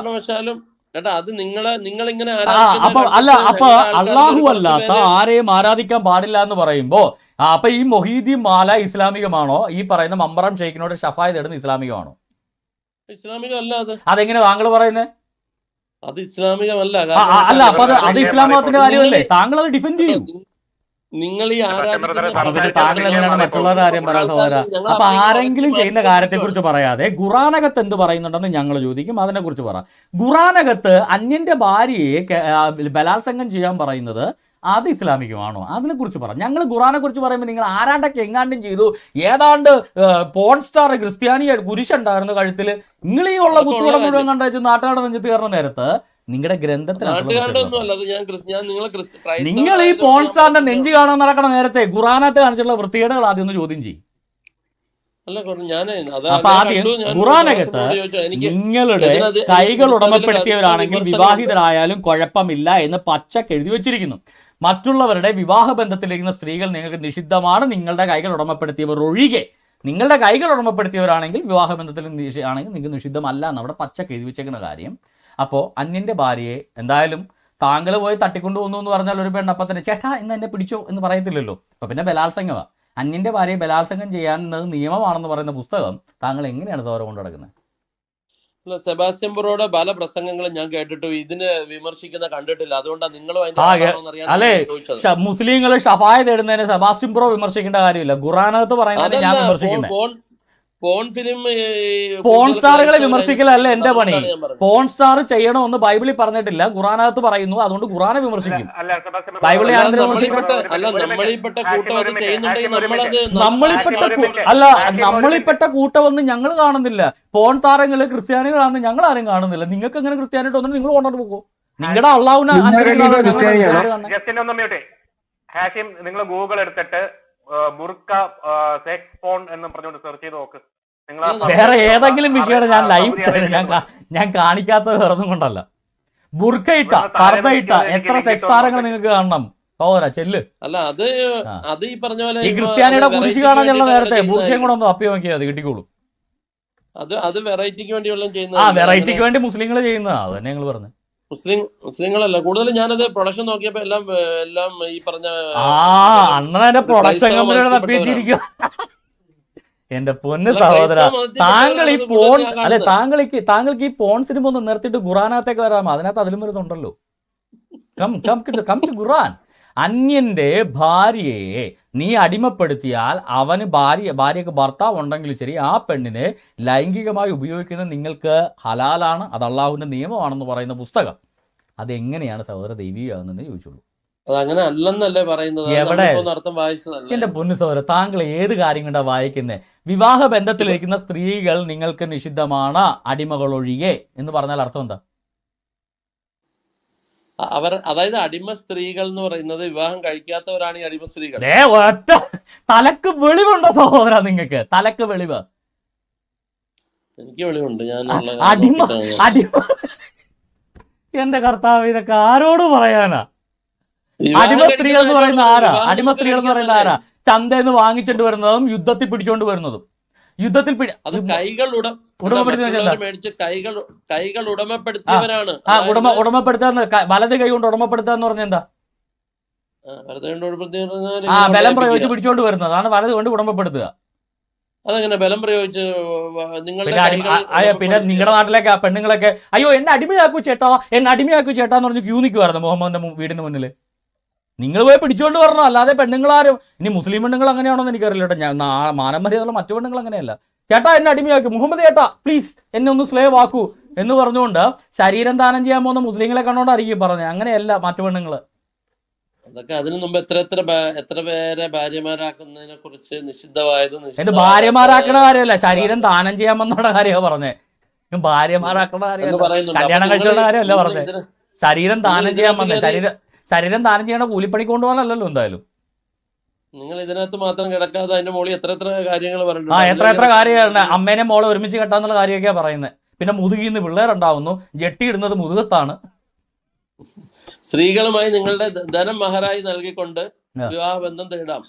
അപ്പൊ അള്ളാഹു അല്ലാത്ത ആരെയും ആരാധിക്കാൻ പാടില്ല എന്ന് പറയുമ്പോ അപ്പൊ ഈ മൊഹീദ്ദീൻ മാല ഇസ്ലാമികമാണോ? ഈ പറയുന്ന മമ്പറം ഷെയ്ഖിനോട് ഷഫായ തേടുന്ന ഇസ്ലാമികമാണോ? ഇസ്ലാമികമല്ല. അതെങ്ങനെ താങ്കൾ പറയുന്നത്? അത് ഇസ്ലാമികമല്ല. അല്ല, അപ്പൊ അത് ഇസ്ലാം മതത്തിന്റെ കാര്യമല്ലേ? താങ്കൾ അത് ഡിഫെൻഡ് ചെയ്യൂ. നിങ്ങൾ ഈ താങ്കൾ എങ്ങനെയാണ് മറ്റുള്ളവരുടെ കാര്യം പറയാൻ സഹോദര? അപ്പൊ ആരെങ്കിലും ചെയ്യുന്ന കാര്യത്തെ കുറിച്ച് പറയാതെ ഖുറാനകത്ത് എന്ത് പറയുന്നുണ്ടെന്ന് ഞങ്ങൾ ചോദിക്കും. അതിനെ കുറിച്ച് പറ. ഖുറാനകത്ത് അന്യന്റെ ഭാര്യയെ ബലാത്സംഗം ചെയ്യാൻ പറയുന്നത് അത് ഇസ്ലാമികമാണോ? അതിനെ കുറിച്ച് പറ. ഞങ്ങൾ ഖുറാനെ കുറിച്ച് പറയുമ്പോൾ നിങ്ങൾ ആരാണ്ടൊക്കെ എങ്ങാണ്ടും ചെയ്തു, ഏതാണ്ട് പോൺ സ്റ്റാർ ക്രിസ്ത്യാനിയെ കുരിശുണ്ടായിരുന്നു കഴുത്തിൽ, നിങ്ങൾ ഈ ഉള്ള കുത്തുകടം മുഴുവൻ കണ്ടു നാട്ടുകാരുടെ നെഞ്ചത്ത് കയറുന്ന നേരത്ത് നിങ്ങളുടെ ഗ്രന്ഥത്തിലാണ്. നിങ്ങൾ ഈ പോൺ സ്റ്റാറിന്റെ നെഞ്ച് കാണാൻ നടക്കണ നേരത്തെ ഖുറാനകത്ത് കാണിച്ചിട്ടുള്ള വൃത്തികേടുകൾ ആദ്യം ഒന്ന് ചോദ്യം ചെയ്യും. അല്ല ഞാൻ അപ്പൊ ആദ്യം ഖുറാനകത്ത് നിങ്ങളുടെ കൈകൾ ഉടമപ്പെടുത്തിയവരാണെങ്കിൽ വിവാഹിതരായാലും കുഴപ്പമില്ല എന്ന് പച്ചക്ക് എഴുതി വെച്ചിരിക്കുന്നു. മറ്റുള്ളവരുടെ വിവാഹ ബന്ധത്തിലിരിക്കുന്ന സ്ത്രീകൾ നിങ്ങൾക്ക് നിഷിദ്ധമാണ്, നിങ്ങളുടെ കൈകൾ ഉടമപ്പെടുത്തിയവർ ഒഴികെ. നിങ്ങളുടെ കൈകൾ ഉടമപ്പെടുത്തിയവരാണെങ്കിൽ വിവാഹ ബന്ധത്തിൽ ആണെങ്കിൽ നിങ്ങൾക്ക് നിഷിദ്ധമല്ല എന്ന് അവിടെ പച്ചക്ക് എഴുതി വെച്ചേക്കുന്ന കാര്യം. അപ്പോൾ അന്യന്റെ ഭാര്യയെ എന്തായാലും താങ്കൾ പോയി തട്ടിക്കൊണ്ടു വന്നു എന്ന് പറഞ്ഞാൽ ഒരു പെണ്ണപ്പത്തിന് ചേട്ടാ ഇന്ന് എന്നെ പിടിച്ചോ എന്ന് പറയത്തില്ലല്ലോ. അപ്പൊ പിന്നെ ബലാത്സംഗമാണ്. അന്യന്റെ ഭാര്യയെ ബലാത്സംഗം ചെയ്യാൻ നിയമമാണെന്ന് പറയുന്ന പുസ്തകം താങ്കൾ എങ്ങനെയാണ് സൗര കൊണ്ടു നടക്കുന്നത്? സെബാസ്റ്റ്യൻ ബ്രോയുടെ പല പ്രസംഗങ്ങളും ഞാൻ കേട്ടിട്ടു, ഇതിന് വിമർശിക്കുന്ന കണ്ടിട്ടില്ല. അതുകൊണ്ടാണ് നിങ്ങളും അല്ലെ മുസ്ലിങ്ങൾ ഷഫായ തേടുന്നതിന് സെബാസ്റ്റ്യൻ ബ്രോ വിമർശിക്കേണ്ട കാര്യമില്ല. ഖുറാനകത്ത് പറയുന്നതിന് ഞാൻ വിമർശിക്കുന്നത്. പോൺ സ്റ്റാറുകളെ വിമർശിക്കലല്ല എന്റെ പണി. പോൺ സ്റ്റാർ ചെയ്യണമെന്ന് ബൈബിളിൽ പറഞ്ഞിട്ടില്ല, ഖുറാനകത്ത് പറയുന്നു. അതുകൊണ്ട് ഖുറാനെ വിമർശിക്കും. ബൈബിളിൽ നമ്മളിൽപ്പെട്ട കൂട്ടമൊന്നും ഞങ്ങൾ കാണുന്നില്ല. പോൺ താരങ്ങള് ക്രിസ്ത്യാനികളാണെന്ന് ഞങ്ങൾ ആരും കാണുന്നില്ല. നിങ്ങൾക്ക് എങ്ങനെ ക്രിസ്ത്യാനിട്ട് വന്നിട്ട് നിങ്ങൾ കൊണ്ടു പോകും? നിങ്ങളുടെ അള്ളാഹുവിനെ നിങ്ങൾ ഗൂഗിൾ എടുത്തിട്ട് ബുർക്ക സെക്സ് പോൺ എന്ന് പറഞ്ഞുകൊണ്ട് സെർച്ച് ചെയ്ത് നോക്ക്. വേറെ ഏതെങ്കിലും വിഷയമാണ് ഞാൻ ലൈവ് ഞാൻ കാണിക്കാത്തത് വേറൊന്നും കൊണ്ടല്ല. ബുർക്ക ഇട്ട പർദ്ദ ഇട്ട എത്ര സെക്സ് താരങ്ങൾ നിങ്ങൾക്ക് കാണണം? ഓരാ ചെല്ല്. അല്ല അത് ഈ പറഞ്ഞ പോലെ ഈ ക്രിസ്ത്യാനിയുടെ കുരിശ് കാണാൻ ചെല്ല നേരത്തെ ബുർക്കയും കൂടെ ഒന്ന് തപ്പി നോക്കിയാൽ അത് കിട്ടിക്കോളൂ. അത് വെറൈറ്റിക്ക് വേണ്ടി ചെയ്യുന്നത്. വെറൈറ്റിക്ക് വേണ്ടി മുസ്ലിങ്ങൾ ചെയ്യുന്നതാ. അത് തന്നെ ഞങ്ങൾ പറഞ്ഞു. മുസ്ലിങ്ങളല്ല കൂടുതൽ. ഞാനത് പ്രൊഡക്ഷൻ നോക്കിയപ്പോ എല്ലാം ഈ പറഞ്ഞ അണ്ണന്റെ പ്രൊഡക്ഷൻ കമ്പനിയുടെ തപ്പിച്ചിരിക്കും. എന്റെ പൊന്ന് സഹോദര, താങ്കൾ ഈ പോൺ അല്ലെ താങ്കൾക്ക് ഈ പോൺ സിനിമ ഒന്ന് നിർത്തിയിട്ട് ഖുറാനകത്തേക്ക് വരാമോ? അതിനകത്ത് അതിലും വരുന്നുണ്ടല്ലോ. കം ടു ഖുറാൻ. അന്യന്റെ ഭാര്യയെ നീ അടിമപ്പെടുത്തിയാൽ അവന് ഭാര്യക്ക് ഭർത്താവ് ഉണ്ടെങ്കിൽ ശരി, ആ പെണ്ണിനെ ലൈംഗികമായി ഉപയോഗിക്കുന്നത് നിങ്ങൾക്ക് ഹലാലാണ്, അത് അള്ളാഹുവിന്റെ നിയമമാണെന്ന് പറയുന്ന പുസ്തകം അതെങ്ങനെയാണ് സഹോദര ദൈവികമാകുന്നതെന്ന് ചോദിച്ചുള്ളൂ. അതങ്ങനെ അല്ലെന്നല്ലേ പറയുന്നത്? എവിടെ എന്റെ പൊന്നു സഹോദര, താങ്കൾ ഏത് കാര്യം കൊണ്ടാ വായിക്കുന്നത്? വിവാഹ ബന്ധത്തിലിരിക്കുന്ന സ്ത്രീകൾ നിങ്ങൾക്ക് നിഷിദ്ധമാണ്, അടിമകൾ ഒഴികെ എന്ന് പറഞ്ഞാൽ അർത്ഥം എന്താ? അതായത് അടിമ സ്ത്രീകൾ എന്ന് പറയുന്നത് വിവാഹം കഴിക്കാത്തവരാണ് ഈ അടിമ സ്ത്രീകൾ. ഒറ്റ തലക്ക് വെളിവുണ്ടോ സഹോദര? നിങ്ങൾക്ക് തലക്ക് വെളിവ്? എനിക്ക് വെളിവുണ്ട്. ഞാൻ അടിമ എന്റെ കർത്താവ്, ഇതൊക്കെ ആരോട് പറയാനാ? അടിമ സ്ത്രീകൾ എന്ന് പറയുന്ന ആരാ? അടിമ സ്ത്രീകൾ എന്ന് പറയുന്ന ആരാ? ചന്തയെന്ന് വാങ്ങിച്ചോണ്ട് വരുന്നതും യുദ്ധത്തിൽ പിടിച്ചോണ്ട് വരുന്നതും. യുദ്ധത്തിൽ ഉടമപ്പെടുത്താന്ന് വലത് കൈ കൊണ്ട് ഉടമപ്പെടുത്താന്ന് പറഞ്ഞ എന്താ? ബലം പ്രയോഗിച്ച് പിടിച്ചോണ്ട് വരുന്നതാണ് വലത് കൊണ്ട് ഉടമപ്പെടുത്തുക. അതങ്ങനെ ബലം പ്രയോഗിച്ച് പിന്നെ നിങ്ങളുടെ നാട്ടിലേക്ക് പെണ്ണുങ്ങളൊക്കെ അയ്യോ എന്നെ അടിമയാക്കൂ ചേട്ടാ എന്ന് പറഞ്ഞ് ക്യൂ നിൽക്കുമായിരുന്നു മുഹമ്മദിന്റെ വീടിന് മുന്നിൽ. നിങ്ങൾ പോയി പിടിച്ചോണ്ട് വരണോ, അല്ലാതെ പെണ്ണുങ്ങളാരും. ഇനി മുസ്ലിം പെണ്ണുങ്ങൾ അങ്ങനെയാണോന്ന് എനിക്കറിയില്ല കേട്ടോ. ഞാൻ മാനം മര്യാദയുള്ള മറ്റു പെണ്ണുങ്ങൾ അങ്ങനെയല്ല. ചേട്ടാ എന്നെ അടിമയാക്കി, മുഹമ്മദ് ചേട്ടാ പ്ലീസ് എന്നെ ഒന്ന് സ്ലേവ് ആക്കൂ എന്ന് പറഞ്ഞുകൊണ്ട് ശരീരം ദാനം ചെയ്യാൻ പോകുന്ന മുസ്ലിങ്ങളെ കണ്ടോണ്ടായിരിക്കും പറഞ്ഞത്. അങ്ങനെയല്ല മറ്റു പെണ്ണുങ്ങള്. അതൊക്കെ അതിനു മുമ്പ് എത്ര പേരെ ഭാര്യമാരാക്കുന്നതിനെ കുറിച്ച് നിഷിദ്ധമായതും എന്ത് ഭാര്യമാരാക്കണ കാര്യമല്ല, ശരീരം ദാനം ചെയ്യാൻ വന്നോടെ കാര്യമാണ് പറഞ്ഞേ. ഭാര്യമാരാക്കണ കാര്യമല്ല, കല്യാണം കഴിച്ചുള്ള കാര്യമല്ല പറഞ്ഞേ. ശരീരം ദാനം ചെയ്യാൻ വന്നേ. ശരീരം ദാനം ചെയ്യണ കൂലിപ്പണിക്ക് കൊണ്ടുപോകാനല്ലോ എന്തായാലും. നിങ്ങൾ ഇതിനകത്ത് മാത്രം കിടക്കാതെ അതിന്റെ മോളിൽ എത്ര കാര്യങ്ങൾ പറഞ്ഞു. എത്ര കാര്യമാണ്. അമ്മേനെ മോളെ ഒരുമിച്ച് കെട്ടാന്നുള്ള കാര്യമൊക്കെയാ പറയുന്നത്. പിന്നെ മുതുകിന്ന് പിള്ളേരുണ്ടാവുന്നു, ജെട്ടി ഇടുന്നത് മുതുകത്താണ്. സ്ത്രീകളുമായി നിങ്ങളുടെ ധനം മഹറായി നൽകിക്കൊണ്ട് വിവാഹബന്ധം തേടാം.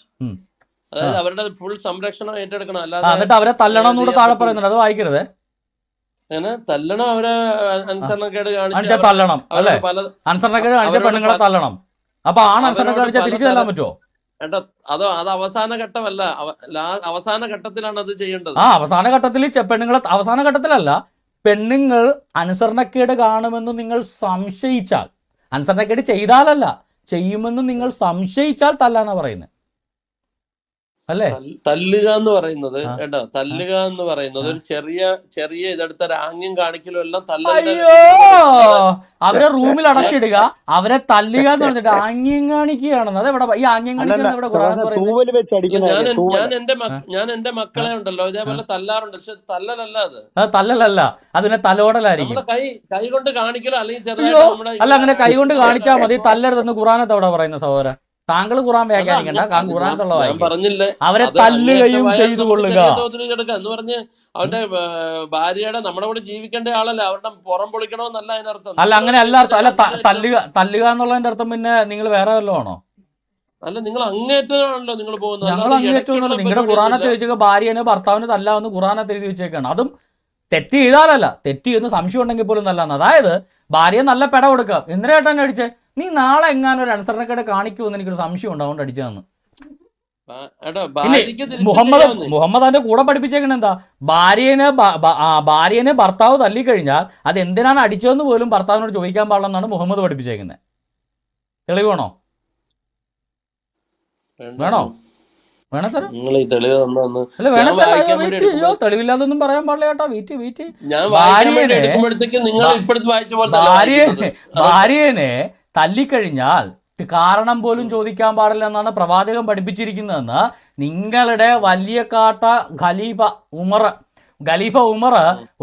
അതായത് അവരുടെ ഫുൾ സംരക്ഷണം ഏറ്റെടുക്കണം. അല്ലാതെ എന്നിട്ട് അവരെ തല്ലണം എന്നൂടെ താഴെ പറയുന്നുണ്ട്. അത് വായിക്കരുത്. അങ്ങനെ തല്ലണം, അവരെ അനുസരണക്കേട് കാണിച്ച തല്ലണം അല്ലെ? അനുസരണക്കേട് കാണിച്ച പെണ്ണുങ്ങളെ തല്ലണം. അപ്പൊ അനുസരണക്കേട് കാണിച്ചാൽ തിരിച്ചു തല്ലാൻ പറ്റുമോ? അത് അവസാന ഘട്ടമല്ല, അവസാന ഘട്ടത്തിലാണ് അത് ചെയ്യേണ്ടത്. അവസാന ഘട്ടത്തിൽ പെണ്ണുങ്ങളെ അവസാന ഘട്ടത്തിലല്ല, പെണ്ണുങ്ങൾ അനുസരണക്കേട് കാണുമെന്ന് നിങ്ങൾ സംശയിച്ചാൽ, അനുസരണക്കേട് ചെയ്താലല്ല ചെയ്യുമെന്ന് നിങ്ങൾ സംശയിച്ചാൽ തല്ലാന്നാ പറയുന്നത് അല്ലേ? തല്ലുക എന്ന് പറയുന്നത് കേട്ടോ, തല്ലുക എന്ന് പറയുന്നത് ഒരു ചെറിയ ഇതെടുത്ത ആംഗ്യം കാണിക്കലും എല്ലാം അയ്യോ അവരെ റൂമിൽ അടച്ചിടുക, അവരെ തല്ലുക എന്ന് പറഞ്ഞിട്ട് ആംഗ്യം കാണിക്കുകയാണെന്ന്. അതെവിടെ ഈ ആംഗ്യം കാണിക്കുന്നത്? ഞാൻ എന്റെ മക്കളെ ഉണ്ടല്ലോ ഇതേപോലെ തല്ലാറുണ്ട്. പക്ഷെ തല്ലലല്ല, അത് തല്ലലല്ല, അതിനെ തലോടലായിരിക്കും. കൈ കൊണ്ട് കാണിക്കലോ അല്ലെങ്കിൽ ചെറുതായിട്ട് അല്ല, അങ്ങനെ കൈ കൊണ്ട് കാണിച്ചാൽ മതി, തല്ലരുതെന്ന് ഖുറാനത്ത് അവിടെ പറയുന്ന സഹോദര. താങ്കൾ ഖുറാൻ വ്യാഖ്യാനിക്കണ്ട, ഖുറാനത്തുള്ള ഞാൻ വായിക്കും. പറഞ്ഞില്ലേ, അവരെ അത് തല്ലുകയും അങ്ങേറ്റമായാൽ ചെയ്തു നമുക്ക് കൊള്ളുക. ചെറിയ തോതിൽ കിടക്കാം എന്ന് പറഞ്ഞ് അവന്റെ ഭാര്യയുടെ നമ്മുടെ കൂടെ ജീവിക്കേണ്ട ആളല്ല, അവരുടെ പുറം പൊളിക്കണമെന്നല്ല അതിനർത്ഥം. അല്ല, അങ്ങനെ അല്ല അർത്ഥം. അല്ല, തല്ലുക എന്നുള്ളതിന്റെ അർത്ഥം പിന്നെ നിങ്ങൾ വേറെ വല്ലതും ആണോ? അല്ല, നിങ്ങൾ അങ്ങേറ്റമാണല്ലോ നിങ്ങൾ പോകുന്നത്. ഞങ്ങൾ അങ്ങേറ്റം നിങ്ങളുടെ ഖുറാനത്ത് വെച്ചേക്ക് ഭാര്യനെ ഭർത്താവിന് തല്ലാമെന്ന് ഖുറാനത്ത് എഴുതി വെച്ചേക്കാണ്. അതും തെറ്റ് ചെയ്താലല്ല, തെറ്റ് ചെയ്യുന്ന സംശയം ഉണ്ടെങ്കിൽ പോലും നല്ലതാണ്. അതായത് ഭാര്യയെ നല്ല പെട കൊടുക്കുക. എന്തിനായിട്ടാണ് അടിച്ചേ? നീ നാളെ എങ്ങാനും ഒരു അനുസരണക്കേട് കാണിക്കുമെന്ന് എനിക്കൊരു സംശയം ഉണ്ട്, അതുകൊണ്ട് അടിച്ചതെന്ന്. മുഹമ്മദ് അതിന്റെ കൂടെ പഠിപ്പിച്ചേക്കണ എന്താ? ഭാര്യനെ ഭർത്താവ് തല്ലിക്കഴിഞ്ഞാൽ അത് എന്തിനാണ് അടിച്ചതെന്ന് പോലും ഭർത്താവിനോട് ചോദിക്കാൻ പാടില്ലെന്നാണ് മുഹമ്മദ് പഠിപ്പിച്ചേക്കുന്നത്. തെളിവ് വേണോ? വേണോ? വേണേ തരാം. അല്ല, വേണേ തരാം. വെയിറ്റ് ചെയ്യോ, തെളിവില്ലാതൊന്നും പറയാൻ പാടില്ല കേട്ടോ. വെയിറ്റ്. ഭാര്യനെ തല്ലിക്കഴിഞ്ഞാൽ കാരണം പോലും ചോദിക്കാൻ പാടില്ല എന്നാണ് പ്രവാചകൻ പഠിപ്പിച്ചിരിക്കുന്നതെന്ന് നിങ്ങളുടെ വലിയ കാട്ട ഖലീഫ ഉമർ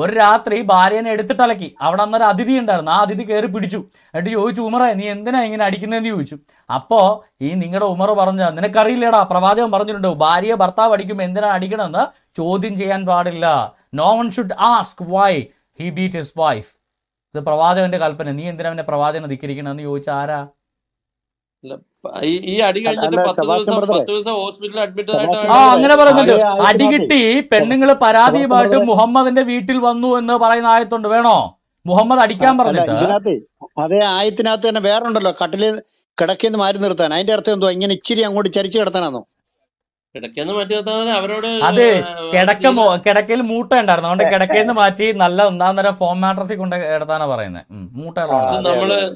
ഒരു രാത്രി ഭാര്യനെ എടുത്തിട്ടലക്കി. അവിടെ അന്നൊരു അതിഥി ഉണ്ടായിരുന്നു. ആ അതിഥി കയറി പിടിച്ചു. എന്നിട്ട് ചോദിച്ചു, ഉമറെ നീ എന്തിനാ ഇങ്ങനെ അടിക്കുന്നതെന്ന് ചോദിച്ചു. അപ്പോ ഈ നിങ്ങളുടെ ഉമർ പറഞ്ഞ, നിനക്കറിയില്ലടാ, പ്രവാചകൻ പറഞ്ഞിട്ടുണ്ട് ഭാര്യയെ ഭർത്താവ് അടിക്കുമ്പോൾ എന്തിനാണ് അടിക്കണമെന്ന് ചോദ്യം ചെയ്യാൻ പാടില്ല. No one should ask why he beat his wife. ഇത് പ്രവാചകന്റെ കൽപ്പന. നീ എന്തിനാ പിന്നെ പ്രവാചകനെ ധിക്കരിക്കണമെന്ന് ചോദിച്ച ആരാ? ഈ അടി കഴിഞ്ഞിട്ട് 10 ദിവസം ഹോസ്പിറ്റലിൽ അഡ്മിറ്റ് അങ്ങനെ പറയുന്നുണ്ട്. അടികിട്ടി പെണ്ണുങ്ങള് പരാതിയുമായിട്ട് മുഹമ്മദിന്റെ വീട്ടിൽ വന്നു എന്ന് പറയുന്ന ആയത്തുണ്ട്. വേണോ? മുഹമ്മദ് അടിക്കാൻ പറഞ്ഞിട്ട് അതേ ആയത്തിനകത്ത് തന്നെ വേറുണ്ടല്ലോ, കട്ടില് കിടക്കെന്ന് മാറ്റി നിർത്താൻ. അതിന്റെ അർത്ഥം എന്തോ? ഇങ്ങനെ ഇച്ചിരി അങ്ങോട്ട് ചരിച്ചു കിടത്താനാണോ? അവരോട് അതെ, കിടക്കയിൽ മൂട്ട ഉണ്ടായിരുന്നു, അതുകൊണ്ട് കിടക്കയിൽ മാറ്റി നല്ല ഒന്നാം തരം ഫോം മാട്രസിൽ കൊണ്ട് കിടത്താനാ പറയുന്നത്.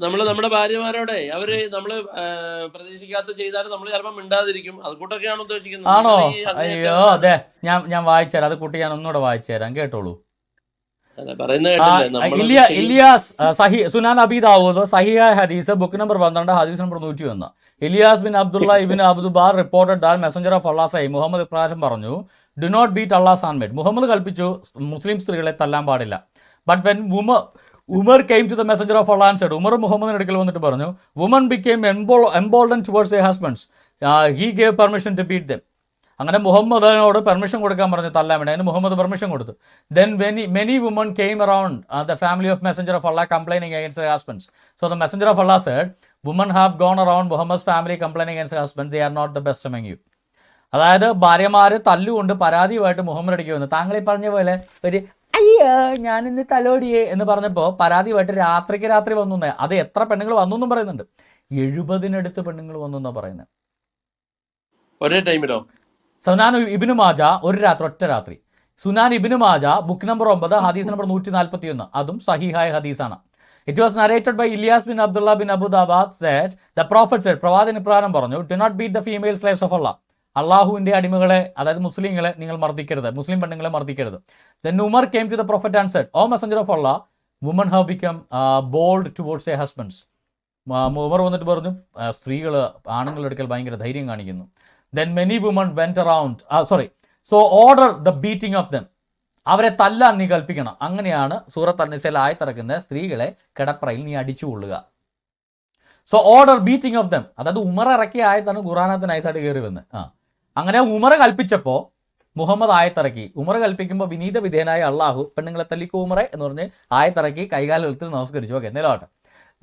നമ്മള് നമ്മുടെ ഭാര്യമാരോടെ അവര് നമ്മള് പ്രതീക്ഷിക്കാത്ത ചെയ്താലും നമ്മൾ ചിലപ്പോൾ മിണ്ടാതിരിക്കും. അതുകൂട്ടൊക്കെയാണ് ഉദ്ദേശിക്കുന്നത്. ആണോ? അയ്യോ, അതെ, ഞാൻ വായിച്ചുതരാം. അത് കുട്ടി ഞാൻ ഒന്നുകൂടെ വായിച്ചു തരാം, കേട്ടോളൂ. ഇലിയാസ് സുനാൻ അബി ദാവൂദ് സഹിഹായ ഹദീസ് ബുക്ക് നമ്പർ 12 ഹദീസ് നമ്പർ 101. ഇലിയാസ് ബിൻ അബ്ദുള്ള ഇബിൻ അബ്ദുബാർ reported that messenger of Allah സൈ മുഹമ്മദ് ഇപ്രാവശ്യം പറഞ്ഞു, do not beat Allah's handmaid. മുഹമ്മദ് കൽപ്പിച്ചു മുസ്ലിം സ്ത്രീകളെ തല്ലാൻ പാടില്ല. But when Umar came to the messenger of Allah and said, ഉമർ മുഹമ്മദിന്റെ അടുക്കൽ വന്നിട്ട് പറഞ്ഞു, woman became emboldened towards their husbands. He gave permission to beat them. അങ്ങനെ മുഹമ്മദിനോട് പെർമിഷൻ കൊടുക്കാൻ പറഞ്ഞു തല്ലാൻ വേണ്ടി. അതിന് മുഹമ്മദ് പെർമിഷൻ കൊടുത്തു. Then many women came around the family of messenger of Allah complaining against their husbands. So the messenger of Allah said, women have gone around Muhammad's family complaining against their husbands. They are not the best among you. അതായത് ഭാര്യമാര് തല്ലുകൊണ്ട് പരാതിയുമായിട്ട് മുഹമ്മദ് അടുക്കി വന്നു. താങ്കൾ ഈ പറഞ്ഞ പോലെ ഒരു അയ്യോ ഞാനിന്ന് തലോടിയേ എന്ന് പറഞ്ഞപ്പോൾ പരാതിയുമായിട്ട് രാത്രി വന്നു. അത് എത്ര പെണ്ണുങ്ങൾ വന്നു എന്നും പറയുന്നുണ്ട്. 70 പെണ്ണുങ്ങൾ വന്നു എന്നാ പറയുന്നത് ഒരേ ടൈമിലോ. സുനാൻ ഇബ്നു മാജ ഒറ്റ രാത്രി. Sunan Ibn Majah book number 9 ഹദീസ് നമ്പർ 141. അതും സഹിഹായ ഹദീസാണ്. It was narrated by Ilyas bin Abdullah bin Abu Dabad said, the prophet said, പ്രവാചകൻ ഇപ്രകാരം പറഞ്ഞു, do not beat the female slaves of Allah. അള്ളാഹുവിന്റെ അടിമകളെ, അതായത് മുസ്ലിങ്ങളെ നിങ്ങൾ മർദ്ദിക്കരുത്, മുസ്ലിം പെണ്ണുങ്ങളെ മർദ്ദിക്കരുത്. Then Umar came to the prophet and said, O messenger of Allah, women have become bold towards their husbands. Umar വന്നിട്ട് പറഞ്ഞു, സ്ത്രീകൾ ആണുങ്ങളുടെ അടുക്കൽ ഭയങ്കര ധൈര്യം കാണിക്കുന്നു. Then many women went around, so order the beating of them. അവരെ തല്ലാൻ നീ കൽപ്പിക്കണം. അങ്ങനെയാണ് സൂറത്ത് അൻ-നിസയിൽ ആയത്തിറക്കുന്നത്, സ്ത്രീകളെ കിടപ്പറയിൽ നീ അടിച്ചുകൊള്ളുക. So order beating of them. അതായത് ഉമർ ഇറക്കിയ ആയത്താണ് ഖുറാനകത്ത് നൈസായിട്ട് കയറി വന്ന്. അങ്ങനെ ഉമർ കൽപ്പിച്ചപ്പോൾ മുഹമ്മദ് ആയത്തിറക്കി. ഉമർ കൽപ്പിക്കുമ്പോൾ വിനീത വിധേയനായ അള്ളാഹു പെണ്ണുങ്ങളെ തല്ലിക്കോ ഉമറെ എന്ന് പറഞ്ഞ് ആയത്തിറക്കി, കൈകാലത്തിൽ നമസ്കരിച്ചു. ഓക്കെ, എന്തെങ്കിലും.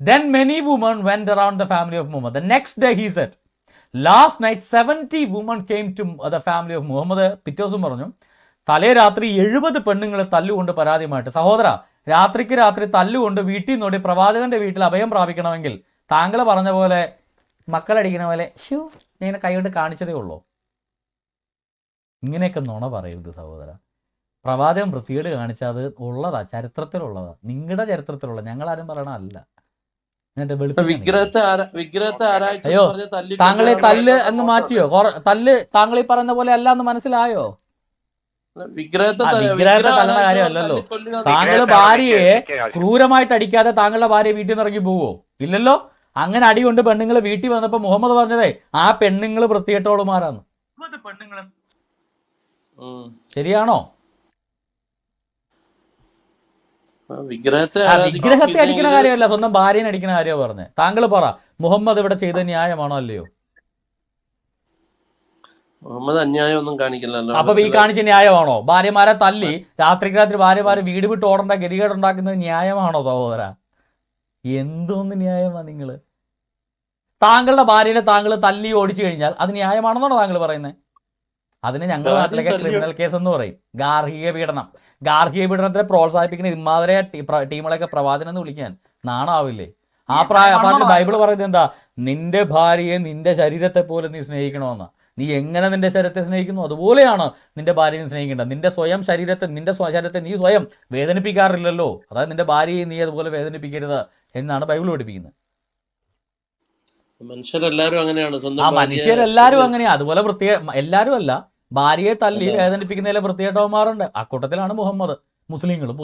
Then many women went around the family of Muhammad. The next day he said, last night 70 women came to the family of Muhammad. പിറ്റേ ദിവസം പറഞ്ഞു, തലേ രാത്രി 70 പെണ്ണുങ്ങൾ തല്ലുകൊണ്ട് പരാതിയുമായിട്ട്. സഹോദര, രാത്രി തല്ലുകൊണ്ട് വീട്ടിൽ നിന്നോടി പ്രവാചകന്റെ വീട്ടിൽ അഭയം പ്രാപിക്കണമെങ്കിൽ താങ്കൾ പറഞ്ഞ പോലെ മക്കളടിക്കണ പോലെ ഞാൻ ഇങ്ങനെ കൈകൊണ്ട് കാണിച്ചതേ ഉള്ളൂ. ഇങ്ങനെയൊക്കെ നുണ പറയരുത് സഹോദര. പ്രവാചകൻ വൃത്തികേട് കാണിച്ചാൽ അത് ഉള്ളതാ, ചരിത്രത്തിലുള്ളതാ, നിങ്ങളുടെ ചരിത്രത്തിലുള്ള, ഞങ്ങളാരും പറയണല്ല. അയ്യോ, താങ്കളെ തല്ല് അങ്ങ് മാറ്റിയോ? താങ്കൾ ഈ പറയുന്ന പോലെ അല്ല എന്ന് മനസ്സിലായോ? വിഗ്രഹത്തെ തല്ലുന്ന കാര്യമല്ലല്ലോ. താങ്കൾ ഭാര്യയെ ക്രൂരമായിട്ട് അടിക്കാതെ താങ്കളുടെ ഭാര്യ വീട്ടിൽ നിന്ന് ഇറങ്ങി പോവോ? ഇല്ലല്ലോ. അങ്ങനെ അടികൊണ്ട് പെണ്ണുങ്ങൾ വീട്ടിൽ വന്നപ്പോ മുഹമ്മദ് പറഞ്ഞതേ ആ പെണ്ണുങ്ങൾ വൃത്തികെട്ടോളുമാരാന്ന്. ശരിയാണോ? വിഗ്രഹത്തെ അടിക്കുന്ന കാര്യമല്ല, സ്വന്തം ഭാര്യനെ അടിക്കുന്ന കാര്യമാണ് പറഞ്ഞത്. താങ്കൾ പറ, മുഹമ്മദ് ഇവിടെ ചെയ്ത ന്യായമാണോ അല്ലയോ? മുഹമ്മദ് അന്യായം ഒന്നും കാണിക്കില്ലല്ലോ. അപ്പൊ ഈ കാണിച്ച ന്യായമാണോ? ഭാര്യമാരെ തല്ലി രാത്രിക്ക് രാത്രി ഭാര്യമാരെ വീട് വിട്ട് ഓടേണ്ട ഗതികേടുണ്ടാക്കുന്നത് ന്യായമാണോ സഹോദര? എന്തോന്ന് ന്യായമാ നിങ്ങള്? താങ്കളുടെ ഭാര്യനെ താങ്കൾ തല്ലി ഓടിച്ചു കഴിഞ്ഞാൽ അത് ന്യായമാണെന്നാണോ താങ്കൾ പറയുന്നത്? അതിന് ഞങ്ങളുടെ നാട്ടിലേക്ക് ക്രിമിനൽ കേസ് എന്ന് പറയും. ഗാർഹിക പീഡനം. ഗാർഹിക പീഡനത്തെ പ്രോത്സാഹിപ്പിക്കുന്ന ഇമാതിരെ ടീമുകളെയൊക്കെ പ്രവാചനം എന്ന് വിളിക്കാൻ നാണാവില്ലേ? ആ പാട്ടിൽ ബൈബിൾ പറയുന്നത് എന്താ? നിന്റെ ഭാര്യയെ നിന്റെ ശരീരത്തെ പോലെ നീ സ്നേഹിക്കണമെന്നാ. നീ എങ്ങനെ നിന്റെ ശരീരത്തെ സ്നേഹിക്കുന്നു അതുപോലെയാണ് നിന്റെ ഭാര്യയെ സ്നേഹിക്കേണ്ടത്. നിന്റെ ശരീരത്തെ നീ സ്വയം വേദനിപ്പിക്കാറില്ലല്ലോ. അതായത് നിന്റെ ഭാര്യയെ നീ അതുപോലെ വേദനിപ്പിക്കരുത് എന്നാണ് ബൈബിൾ പഠിപ്പിക്കുന്നത്. മനുഷ്യരെല്ലാരും അങ്ങനെയാണ്. മനുഷ്യരെല്ലാരും അങ്ങനെയാ. അതുപോലെ എല്ലാരും അല്ല, ഭാര്യയെ തല്ലി വേദനിപ്പിക്കുന്നതിലെ വൃത്തികെട്ടവന്മാരുണ്ട്. അക്കൂട്ടത്തിലാണ് മുഹമ്മദ്. മുസ്ലിങ്ങളും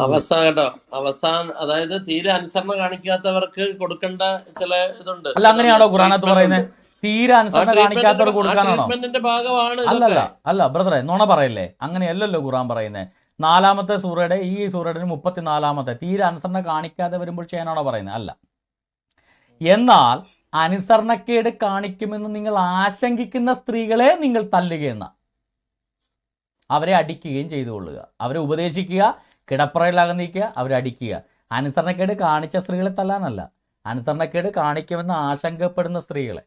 അവസാനം അതായത് തീരെ അനുസരണ കാണിക്കാത്തവർക്ക് കൊടുക്കേണ്ട ചില ഇതുണ്ട്. അല്ല, അങ്ങനെയാണോ ഖുർആനകത്ത് പറയുന്നത്? തീരെ അനുസരണ കാണിക്കാത്തവർ കൊടുക്കാനാണോ? അല്ല ബ്രദറെ, നുണ പറയല്ലേ? അങ്ങനെയല്ലല്ലോ ഖുർആൻ പറയുന്നത്. 4-ാമത്തെ സൂറയുടെ ഈ സൂറയുടെ 34-ാമത്തെ തീരെ അനുസരണ കാണിക്കാതെ വരുമ്പോൾ ചെയ്യാനാണോ പറയുന്നത്? അല്ല. എന്നാൽ അനുസരണക്കേട് കാണിക്കുമെന്ന് നിങ്ങൾ ആശങ്കിക്കുന്ന സ്ത്രീകളെ നിങ്ങൾ തല്ലുകയെന്ന, അവരെ അടിക്കുകയും ചെയ്തുകൊള്ളുക. അവരെ ഉപദേശിക്കുക, കിടപ്പറയിലകന്നിക്കുക, അവരെ അടിക്കുക. അനുസരണക്കേട് കാണിച്ച സ്ത്രീകളെ തല്ലാനല്ല, അനുസരണക്കേട് കാണിക്കുമെന്ന് ആശങ്കപ്പെടുന്ന സ്ത്രീകളെ.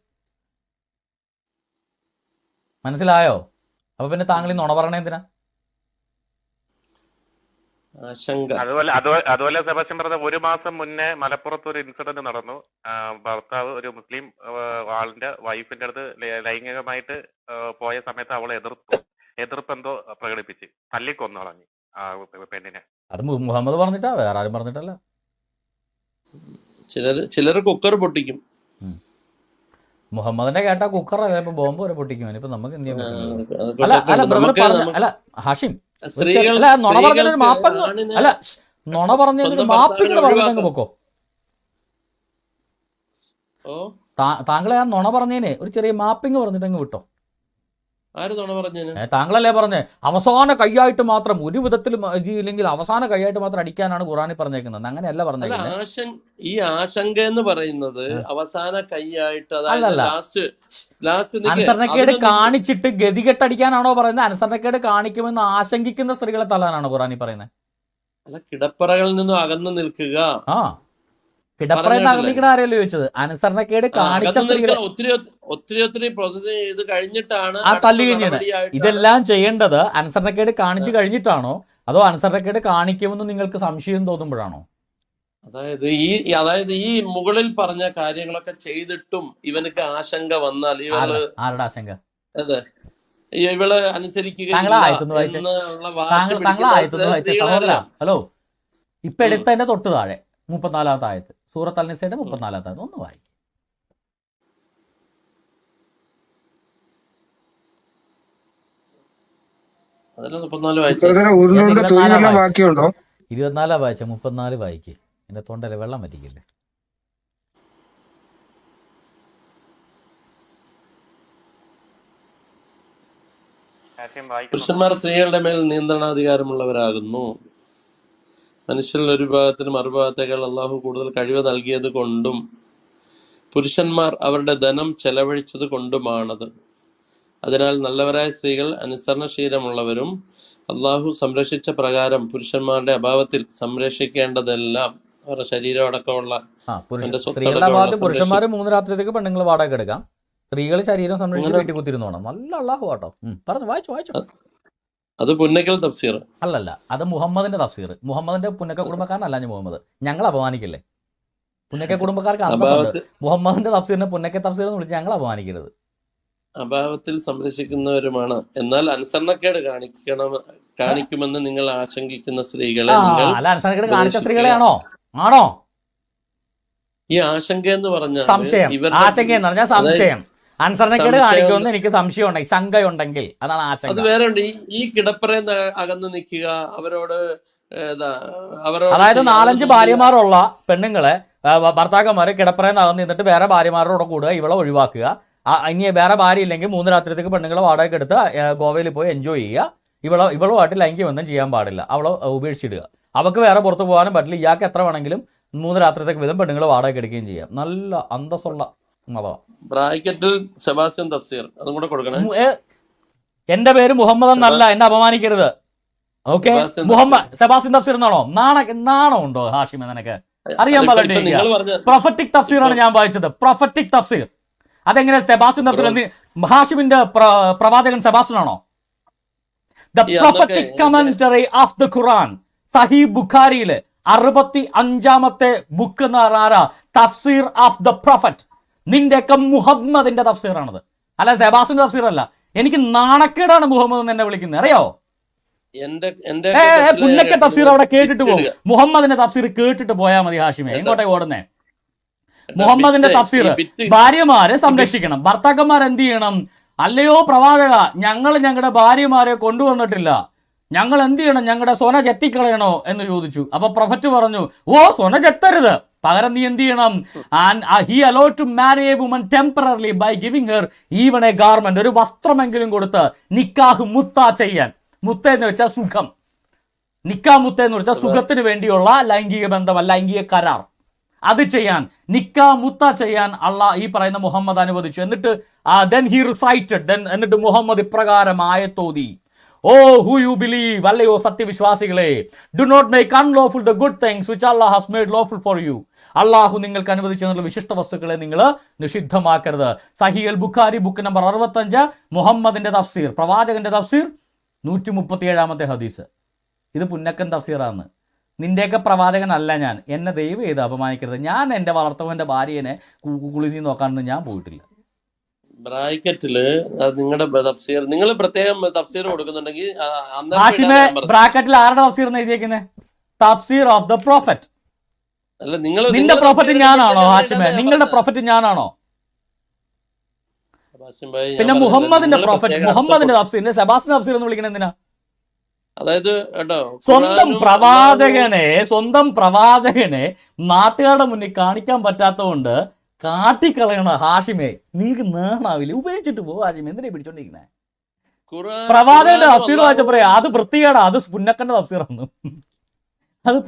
മനസ്സിലായോ? അപ്പൊ പിന്നെ താങ്കൾ ഈ നുണ പറയണേ എന്തിനാ? അതുപോലെ സെബാസ്റ്റ്യൻ ബ്രദർ, 1 മാസം മുന്നേ മലപ്പുറത്ത് ഒരു ഇൻസിഡന്റ് നടന്നു. ഭർത്താവ് ഒരു മുസ്ലിം ആളിന്റെ വൈഫിന്റെ അടുത്ത് ലൈംഗികമായിട്ട് പോയ സമയത്ത് അവളെ എതിർപ്പ് എന്തോ പ്രകടിപ്പിച്ച് തല്ലിക്കൊന്നു കളഞ്ഞു ആ പെണ്ണിനെ. അത് മുഹമ്മദ് പറഞ്ഞിട്ടാ, വേറെ ആരും പറഞ്ഞിട്ടല്ല. ചിലർ കുക്കർ പൊട്ടിക്കും. മുഹമ്മദിന്റെ കേട്ടാ കുക്കറല്ല, ഇപ്പൊ ബോംബ് വരെ പൊട്ടിക്കും. ഇപ്പൊ നമുക്ക് എന്ത് ചെയ്യാൻ പറ്റും? അല്ല ഹാഷിം, നുണ പറഞ്ഞൊരു മാപ്പങ്ങ് അല്ല, നുണ പറഞ്ഞൊരു മാപ്പിങ്ങ് പറഞ്ഞിട്ടങ്ങ് പൊക്കോ. താങ്കളെ ആ നുണ പറഞ്ഞതിന് ഒരു ചെറിയ മാപ്പിങ് പറഞ്ഞിട്ടങ്ങ് വിട്ടോ. താങ്കളല്ലേ പറഞ്ഞേ അവസാന കൈയായിട്ട് മാത്രം, ഒരു വിധത്തിലും ഇല്ലെങ്കിൽ അവസാന കൈയായിട്ട് മാത്രം അടിക്കാനാണ് ഖുറാനിൽ പറഞ്ഞേക്കുന്നത്. അങ്ങനെയല്ല പറഞ്ഞേക്കുന്നത്. ഈ ആശങ്ക എന്ന് പറയുന്നത് അവസാന കൈയായിട്ട് അനുസരണക്കേട് കാണിച്ചിട്ട് ഗതികെട്ടടിക്കാനാണോ പറയുന്നത്? അനുസരണക്കേട് കാണിക്കുമെന്ന് ആശങ്കിക്കുന്ന സ്ത്രീകളെ തല്ലാനാണോ ഖുറാനിൽ പറയുന്നത്? അല്ല, കിടപ്പറകളിൽ നിന്നും അകന്നു നിൽക്കുക. കിടപ്പറയിൽ അകന്നിക്കണ ആരെയല്ലോ ചോദിച്ചത്? അനുസരണക്കേട് കാണിച്ച സ്ത്രീകളെ ഒത്തിരി പ്രോസസ് ചെയ്ത് കഴിഞ്ഞിട്ടാണ് ആ തല്ലുകഴിഞ്ഞത്. ഇതെല്ലാം ചെയ്യേണ്ടത് അനുസരണക്കേട് കാണിച്ചു കഴിഞ്ഞിട്ടാണോ, അതോ അനുസരണക്കേട് കാണിക്കുമെന്ന് നിങ്ങൾക്ക് സംശയം തോന്നുമ്പോഴാണോ? അതായത് ഈ മുകളിൽ പറഞ്ഞ കാര്യങ്ങളൊക്കെ ചെയ്തിട്ടും ഇവനക്ക് ആശങ്ക വന്നാൽ ആരുടെ ആശങ്ക? അതെ, ഇവള് അനുസരിക്കുക. ഹലോ, ഇപ്പൊ എടുത്തതിന്റെ തൊട്ട് താഴെ 34-ാമത്തെ ആയത്ത്, സൂറത്ത് അൽ-നിസയുടെ 34-ാമത്തെ ആയത്ത് ഒന്ന് വായിക്കും. അതിൽ 34 വായിച്ച 24 വായിച്ച 34 വായിക്ക്. എന്റെ തൊണ്ടയിലെ വെള്ളം പറ്റിക്കില്ലേ? പുരുഷന്മാർ സ്ത്രീകളുടെ മേൽ നിയന്ത്രണാധികാരമുള്ളവരാകുന്നു. മനുഷ്യരിൽ ഒരു വിഭാഗത്തിന് മറുഭാഗത്തേക്കാൾ അള്ളാഹു കൂടുതൽ കഴിവ് നൽകിയത് കൊണ്ടും പുരുഷന്മാർ അവരുടെ ധനം ചെലവഴിച്ചത് കൊണ്ടുമാണത്. അതിനാൽ നല്ലവരായ സ്ത്രീകൾ അനുസരണശീലമുള്ളവരും അള്ളാഹു സംരക്ഷിച്ച പ്രകാരം പുരുഷന്മാരുടെ അഭാവത്തിൽ സംരക്ഷിക്കേണ്ടതെല്ലാം അവരുടെ ശരീരം അടക്കമുള്ള സ്ത്രീകളുടെ അഭാവത്തിൽ പുരുഷന്മാർ 3 രാത്രിയിലേക്ക് പെണ്ണുങ്ങൾ വാടക എടുക്കാം. സ്ത്രീകൾ ശരീരം സംരക്ഷിച്ച് വീട്ടിൽ കുത്തിരുന്നോണം. നല്ല അള്ളാഹു കേട്ടോ. പറഞ്ഞു വായിച്ചു. അത് പുന്നക്കൽ തഫ്സീർ അല്ലല്ല, അത് മുഹമ്മദിന്റെ തഫ്സീർ. മുഹമ്മദിന്റെ പുന്നക്ക കുടുംബക്കാരനല്ല ഞാൻ മുഹമ്മദ്. ഞങ്ങൾ അപമാനിക്കില്ലേ? പുന്നക്ക കുടുംബക്കാർക്ക് അന്തസ്സുണ്ട്. മുഹമ്മദിന്റെ തഫ്സീറിനെ പുന്നക്ക തഫ്സീർ എന്ന് വിളിച്ച് ഞങ്ങൾ അപമാനിക്കരുത്. അഭാവത്തിൽ സംരക്ഷിക്കുന്നവരുമാണ്. എന്നാൽ അനുസരണക്കേട് കാണിക്കുമെന്ന് നിങ്ങൾ ആശങ്കിക്കുന്ന സ്ത്രീകളെ അനുസരണക്കേട് കാണിച്ച സ്ത്രീകളെയാണോ? ആണോ? ഈ ആശങ്ക എന്ന് പറഞ്ഞാൽ സംശയം. ആശങ്ക എന്ന് പറഞ്ഞാൽ സംശയം. അനുസരണക്കേട് കാണിക്കുമെന്ന് എനിക്ക് സംശയം ഉണ്ടെങ്കിൽ, ശങ്കയുണ്ടെങ്കിൽ അതാണ് ആശങ്ക. അത് വേറെ ഉണ്ട്. ഈ കിടപ്പറയിൽ അകന്നു നിൽക്കുക, അവരോട് അതായത് 4-5 ഭാര്യമാരുള്ള പെണ്ണുങ്ങളെ ഭർത്താക്കന്മാര് കിടപ്പറയിൽ അകന്ന് നിന്നിട്ട് വേറെ ഭാര്യമാരോട് കൂടുക, ഇവളെ ഒഴിവാക്കുക. ഇനി വേറെ ഭാര്യ ഇല്ലെങ്കിൽ 3 രാത്രിത്തേക്ക് പെണ്ണുങ്ങളെ വാടക എടുത്ത് ഗോവയിൽ പോയി എൻജോയ് ചെയ്യുക. ഇവളുമായിട്ട് ലൈംഗിക ബന്ധം ചെയ്യാൻ പാടില്ല, അവളെ ഉപേക്ഷിച്ചിടുക. അവൾക്ക് വേറെ പുറത്ത് പോകാനും പറ്റില്ല. ഇയാൾക്ക് എത്ര വേണമെങ്കിലും 3 രാത്രിത്തേക്ക് വിധം പെണ്ണുങ്ങളെ വാടക എടുക്കുകയും ചെയ്യാം. നല്ല അന്തസ്സുള്ള മതമാണ്. ബ്രാക്കറ്റിൽ സെബാസ്റ്റ്യൻ തഫ്സീർ അതും കൂടെ കൊടുക്കണേ. എന്റെ പേര് മുഹമ്മദ് എന്നല്ല, എന്നെ അപമാനിക്കരുത്. ഓക്കെ, മുഹമ്മദ് സെബാസ്റ്റ്യൻ തഫ്സീർ എന്നാണോ? നാണം ഉണ്ടോ ഹാഷിം? നിനക്ക് അറിയാൻ പാടില്ല. പ്രൊഫറ്റിക് തഫ്സീറാണ് ഞാൻ വായിച്ചത്, പ്രൊഫറ്റിക് തഫ്സീർ. അതെങ്ങനെ സെബാസ്റ്റ്യൻ തഫ്സീർ? ഹാഷിമിന്റെ പ്രവാചകൻ സെബാസ്റ്റ്യൻ ആണോ? The prophetic commentary of the Quran, സഹീഹ് ബുഖാരിയിലെ 65-ാമത്തെ ബുക്ക് എന്ന് പറഞ്ഞാൽ തഫ്സീർ ഓഫ് ദ പ്രൊഫറ്റ്. നിന്റെയൊക്കെ മുഹമ്മദിന്റെ തഫ്സീറാണത്, അല്ല സെബാസ്റ്റ്യൻ തഫ്സീർ അല്ല. എനിക്ക് നാണക്കേടാണ് മുഹമ്മദ് എന്ന് എന്നെ വിളിക്കുന്നത്, അറിയോ? പുന്നക്ക തഫ്സീർ അവിടെ കേട്ടിട്ട് പോകും. മുഹമ്മദിന്റെ തഫ്സീർ കേട്ടിട്ട് പോയാൽ മതി ഹാഷിമെ. എങ്ങോട്ടേ ഓടുന്നേ? മുഹമ്മദിന്റെ തഫ്സീർ, ഭാര്യമാരെ സംരക്ഷിക്കണം, ഭർത്താക്കന്മാർ എന്ത് ചെയ്യണം? അല്ലയോ പ്രവാചക, ഞങ്ങൾ ഞങ്ങളുടെ ഭാര്യമാരെ കൊണ്ടുവന്നിട്ടില്ല, ഞങ്ങൾ എന്ത് ചെയ്യണം? ഞങ്ങളുടെ സ്വന ചെത്തിക്കളയണോ എന്ന് ചോദിച്ചു. അപ്പൊ പ്രൊഫറ്റ് പറഞ്ഞു, ഓ സ്വന ചെത്തരുത്, പകരം നീ എന്ത് ചെയ്യണം? He allow to marry a woman temporarily by giving her even a garment, ഒരു വസ്ത്രമെങ്കിലും കൊടുത്ത് നിക്കാഹ് മുത്ത ചെയ്യാൻ. മുത്ത എന്ന് വെച്ചാൽ സുഖം, നിക്കാ മുത്ത എന്ന് വെച്ചാൽ സുഖത്തിന് വേണ്ടിയുള്ള ലൈംഗിക ബന്ധം, ലൈംഗിക കരാർ, അത് ചെയ്യാൻ, നിക്കാ മുത്ത ചെയ്യാൻ അള്ളാഹ് ഈ പറയുന്ന മുഹമ്മദ് അനുവദിച്ചു. എന്നിട്ട് എന്നിട്ട് മുഹമ്മദ് ഇപ്രകാരം ആയത്തോതി, ഓ ഹു യു ബിലീവ്, അല്ലയോ സത്യവിശ്വാസികളെ, do not make unlawful the good things which Allah has made lawful for you. അള്ളാഹു നിങ്ങൾക്ക് അനുവദിച്ചെന്നുള്ള വിശിഷ്ട വസ്തുക്കളെ നിങ്ങൾ നിഷിദ്ധമാക്കരുത്. സഹീഹ് അൽ ബുഖാരി ബുക്ക് നമ്പർ 65, മുഹമ്മദിന്റെ തഫ്സീർ, പ്രവാചകന്റെ തഫ്സീർ, 137-ാമത്തെ ഹദീസ്. ഇത് പുന്നക്കൻ തഫ്സീറാണ്. നിന്റെയൊക്കെ പ്രവാചകനല്ല ഞാൻ, എന്നെ ദയവ് ചെയ്ത് അപമാനിക്കരുത്. ഞാൻ എൻ്റെ വളർത്തവന്റെ ഭാര്യനെ കുളിസി നോക്കാനൊന്നും ഞാൻ പോയിട്ടില്ല. ബ്രാക്കറ്റില് നിങ്ങളുടെ തഫ്സീർ, നിങ്ങൾ പ്രത്യേകം തഫ്സീർ കൊടുക്കുന്നുണ്ടെങ്കിൽ ഹാഷിമെ, ബ്രാക്കറ്റിൽ ആരുടെ തഫ്സീർ എന്ന് എഴുതിയേക്കുന്നത്? തഫ്സീർ ഓഫ് ദ പ്രോഫറ്റ്. അല്ല, നിങ്ങൾ നിന്റെ പ്രോഫറ്റ് ഞാനാണോ ഹാഷിമെ? നിങ്ങളുടെ പ്രോഫറ്റ് ഞാനാണോ? പിന്നെ മുഹമ്മദിന്റെ പ്രോഫറ്റ്, മുഹമ്മദിന്റെ തഫ്സീറിനെ സെബാസ്റ്റ്യൻ തഫ്സീർ എന്ന് വിളിക്കണത് എന്തിനാ? അതായത് കേട്ടോ, സ്വന്തം പ്രവാചകനെ നാട്ടുകാരുടെ മുന്നിൽ കാണിക്കാൻ പറ്റാത്തതുകൊണ്ട് കാട്ടിക്കളയണ ഹാഷിമെ, നീക്ക് നേണാവില്ല, ഉപേക്ഷിച്ചിട്ട് പോകും ഹാഷിമെ. എന്തിനാ പിടിച്ചോണ്ടിരിക്കണേ? പ്രവാചകന്റെ തഫ്സീർ വായിച്ചപ്പോഴേ അത് വൃത്തികേടാ, അത് പുന്നക്കന്റെ തഫ്സീറാണ്. അത്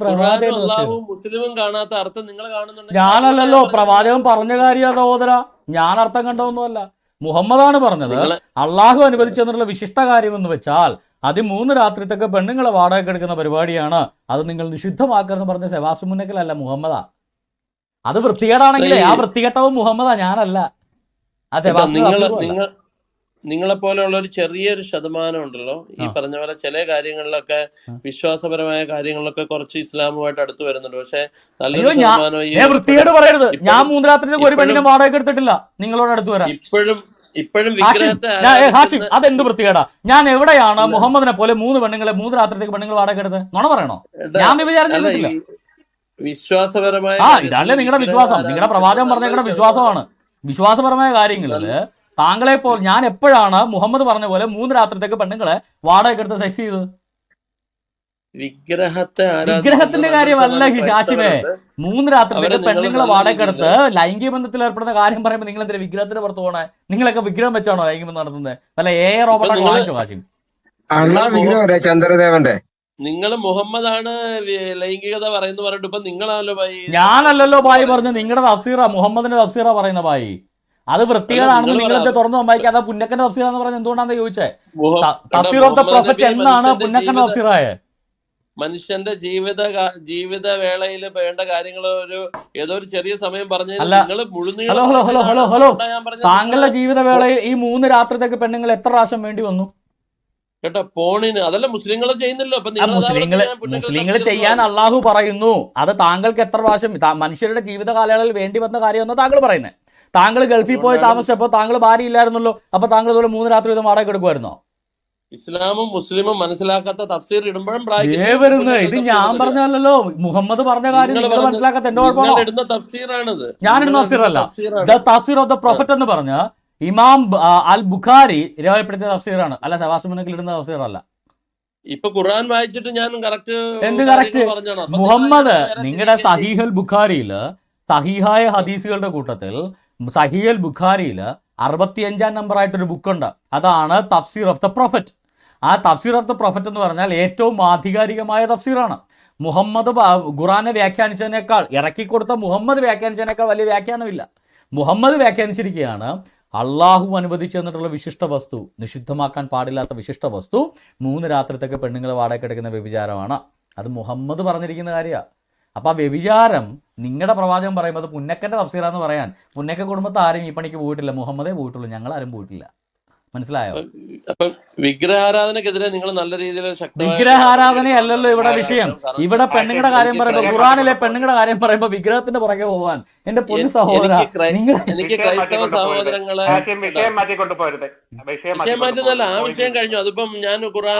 മുസ്ലിമും കാണാത്ത അർത്ഥം നിങ്ങൾ കാണുന്നുണ്ട്. ഞാനല്ലല്ലോ പ്രവാചകൻ പറഞ്ഞ കാര്യ സഹോദര, ഞാൻ അർത്ഥം കണ്ടതൊന്നുമല്ല, മുഹമ്മദാണ് പറഞ്ഞത്. അള്ളാഹു അനുവദിച്ചെന്നുള്ള വിശിഷ്ട കാര്യം എന്ന് വെച്ചാൽ അത് 3 രാത്രിത്തൊക്കെ പെണ്ണുങ്ങളെ വാടക എടുക്കുന്ന പരിപാടിയാണ്, അത് നിങ്ങൾ നിഷിദ്ധമാക്കരുന്ന് പറഞ്ഞ സെബാസ്റ്റ്യൻ മുന്നക്കലല്ല, മുഹമ്മദാ. അത് വൃത്തികേടാണെങ്കിലേ ആ വൃത്തികെട്ടവും മുഹമ്മദാ, ഞാനല്ല. ആ സെബാസ്റ്റ്യൻ നിങ്ങളെ പോലെയുള്ള ഒരു ചെറിയൊരു ശതമാനം ഉണ്ടല്ലോ, ഈ പറഞ്ഞ പോലെ ചില കാര്യങ്ങളിലൊക്കെ, വിശ്വാസപരമായ കാര്യങ്ങളിലൊക്കെ കുറച്ച് ഇസ്ലാമുമായിട്ട് അടുത്ത് വരുന്നുണ്ട്. പക്ഷെ നല്ലൊരു ശതമാനം വൃത്തികേട് പറയരുത്. ഞാൻ 3 രാത്രിക്ക് ഒരു പെണ്ണിനെ വാടക എടുത്തിട്ടില്ല, നിങ്ങളോട് അടുത്ത് വരാം. ഇപ്പോഴും ഹാഷിം, അതെന്ത് വൃത്തികേടാ? ഞാൻ എവിടെയാണ് മുഹമ്മദിനെ പോലെ 3 പെണ്ണുങ്ങളെ 3 രാത്രിത്തേക്ക് പെണ്ണുങ്ങൾ വാടക എടുത്ത്? നുണ പറയണോ? ഞാൻ വിചാരം ചെയ്തിട്ടില്ല. വിശ്വാസപരമായ ഇതല്ലേ നിങ്ങളുടെ വിശ്വാസം, നിങ്ങളുടെ പ്രവാചകൻ പറഞ്ഞ വിശ്വാസമാണ്. വിശ്വാസപരമായ കാര്യങ്ങളില് താങ്കളെ പോലെ ഞാൻ എപ്പോഴാണ് മുഹമ്മദ് പറഞ്ഞ പോലെ 3 രാത്രിത്തേക്ക് പെണ്ണുങ്ങളെ വാടക എടുത്ത് സെക്സ് ചെയ്തത്? വിഗ്രഹത്തിന്റെ കാര്യമല്ല ഹാഷിമേ. 3 രാത്രിത്തേക്ക് പെണ്ണുങ്ങളെ വാടക എടുത്ത് ലൈംഗിക ബന്ധത്തിൽ ഏർപ്പെടുന്ന കാര്യം പറയുമ്പോൾ നിങ്ങൾ എന്തിനാ വിഗ്രഹത്തിന് പുറത്ത് പോണേ? നിങ്ങളൊക്കെ വിഗ്രഹം വെച്ചാണോ ലൈംഗിക ബന്ധം നടത്തുന്നത്? അല്ല റോബോട്ടൊക്കെ വാങ്ങിച്ചോ ഹാഷിം? ചന്ദ്രദേവന്റെ നിങ്ങൾ മുഹമ്മദാണ് ലൈംഗികത പറയുന്നു പറഞ്ഞിട്ട് ഇപ്പൊ നിങ്ങളാണല്ലോ ഭായി. ഞാനല്ലല്ലോ ഭായി പറഞ്ഞു, നിങ്ങളുടെ തഫ്സീറാ, മുഹമ്മദിന്റെ തഫ്സീറാ പറയുന്ന ഭായി. അത് വൃത്തികേടാണെന്ന് നിങ്ങളെന്താ തുറന്നു സംഭവിക്കുക? അത് പുന്നക്കന്റെ തഫ്സീറാന്ന് പറഞ്ഞ എന്തുകൊണ്ടാന്ന് ചോദിച്ചേ? തഫ്സീർ ഓഫ് ദ പ്രൊഫറ്റ് എന്നാണ് പുന്നക്കന്റെ തഫ്സീറായേ? മനുഷ്യന്റെ ജീവിത വേളയിൽ വേണ്ട കാര്യങ്ങൾ ഏതോ ഒരു ചെറിയ സമയം പറഞ്ഞു. ഹലോ, താങ്കളുടെ ജീവിത വേളയിൽ ഈ 3 രാത്രിത്തേക്ക് പെണ്ണുങ്ങൾ എത്ര പ്രാവശ്യം വേണ്ടി വന്നു കേട്ടോ? പോണിന് അതല്ല മുസ്ലിങ്ങൾ ചെയ്യുന്നല്ലോ. മുസ്ലിങ്ങൾ ചെയ്യാൻ അള്ളാഹു പറയുന്നു. അത് താങ്കൾക്ക് എത്ര പ്രാവശ്യം മനുഷ്യരുടെ ജീവിത കാലയളവിൽ വേണ്ടി വന്ന കാര്യമെന്നോ താങ്കൾ പറയുന്നത്? താങ്കൾ ഗൾഫിൽ പോയി താമസിച്ചപ്പോ താങ്കൾ ഭാര്യ ഇല്ലായിരുന്നല്ലോ, അപ്പൊ താങ്കൾ ഇതുപോലെ 3 രാത്രി വീതം വാടക എടുക്കുമായിരുന്നോ? ഇസ്ലാമും മുസ്ലിമും മനസ്സിലാക്കാത്ത തഫ്സീർ ഇടുമ്പോഴും ഇത് ഞാൻ പറഞ്ഞല്ലോ, മുഹമ്മദ് പറഞ്ഞ കാര്യം നിങ്ങൾ മനസ്സിലാക്കാത്ത എന്റെ കുഴപ്പമാണോ? ഞാൻ ഇടുന്ന തഫ്സീറല്ല, ദ തഫ്സീർ ഓഫ് ദ പ്രൊഫറ്റ് എന്ന് പറഞ്ഞ ഇമാം അൽ ബുഖാരി രേഖപ്പെടുത്തിയ തഫ്സീറാണ്, അല്ല സെബാസ്റ്റ്യൻ മുന്നക്കൽ ഇടുന്ന തഫ്സീറല്ല. ഇപ്പൊ ഖുർആൻ വായിച്ചിട്ട് ഞാൻ എന്ത് കറക്റ്റ്? മുഹമ്മദ് നിങ്ങളുടെ സഹീഹ് അൽ ബുഖാരിയില്, സഹീഹായ ഹദീസുകളുടെ കൂട്ടത്തിൽ സഹീഹ് അൽ ബുഖാരിയില് 65-ാം നമ്പറായിട്ടൊരു ബുക്കുണ്ട്, അതാണ് തഫ്സീർ ഓഫ് ദ പ്രൊഫറ്റ്. ആ തഫ്സീർ ഓഫ് ദ പ്രൊഫറ്റ് എന്ന് പറഞ്ഞാൽ ഏറ്റവും ആധികാരികമായ തഫ്സീറാണ്. മുഹമ്മദ് ഖുർആനെ വ്യാഖ്യാനിച്ചതിനേക്കാൾ, ഇറക്കിക്കൊടുത്ത മുഹമ്മദ് വ്യാഖ്യാനിച്ചതിനേക്കാൾ വലിയ വ്യാഖ്യാനമില്ല. മുഹമ്മദ് വ്യാഖ്യാനിച്ചിരിക്കുകയാണ് അള്ളാഹു അനുവദിച്ചു തന്നിട്ടുള്ള വിശിഷ്ട വസ്തു, നിഷിദ്ധമാക്കാൻ പാടില്ലാത്ത വിശിഷ്ട വസ്തു 3 രാത്രിത്തേക്ക് പെണ്ണുങ്ങൾ വാടക എടുക്കുന്ന വ്യഭിചാരമാണ്. അത് മുഹമ്മദ് പറഞ്ഞിരിക്കുന്ന കാര്യമാണ്. അപ്പോൾ ആ വ്യഭിചാരം നിങ്ങളുടെ പ്രവാചകൻ പറയുമ്പോൾ അത് പുന്നക്കൻ്റെ തഫ്സീറ എന്ന് പറയാൻ പുന്നക്ക കുടുംബത്തെ ആരും ഈ പണിക്ക് പോയിട്ടില്ല, മുഹമ്മദേ പോയിട്ടുള്ളൂ, ഞങ്ങൾ ആരും പോയിട്ടില്ല. മനസ്സിലായോ? അപ്പൊ വിഗ്രഹാരാധനക്കെതിരെ നിങ്ങൾ നല്ല രീതിയിൽ വിഗ്രഹാരാധനയല്ലല്ലോ ഇവിടെ വിഷയം. ഇവിടെ പെണ്ണുങ്ങളുടെ കാര്യം പറയുമ്പോൾ, ഖുറാനിലെ പെണ്ണുങ്ങളുടെ കാര്യം പറയുമ്പോൾ വിഗ്രഹത്തിന്റെ പുറകെ പോവാൻ എന്റെ പൊന്നു സഹോദര, എനിക്ക് ക്രൈസ്തവ സഹോദരങ്ങളെ വിഷയം മാറ്റുന്നല്ല, ആ വിഷയം കഴിഞ്ഞു. അതിപ്പം ഞാൻ ഖുറാൻ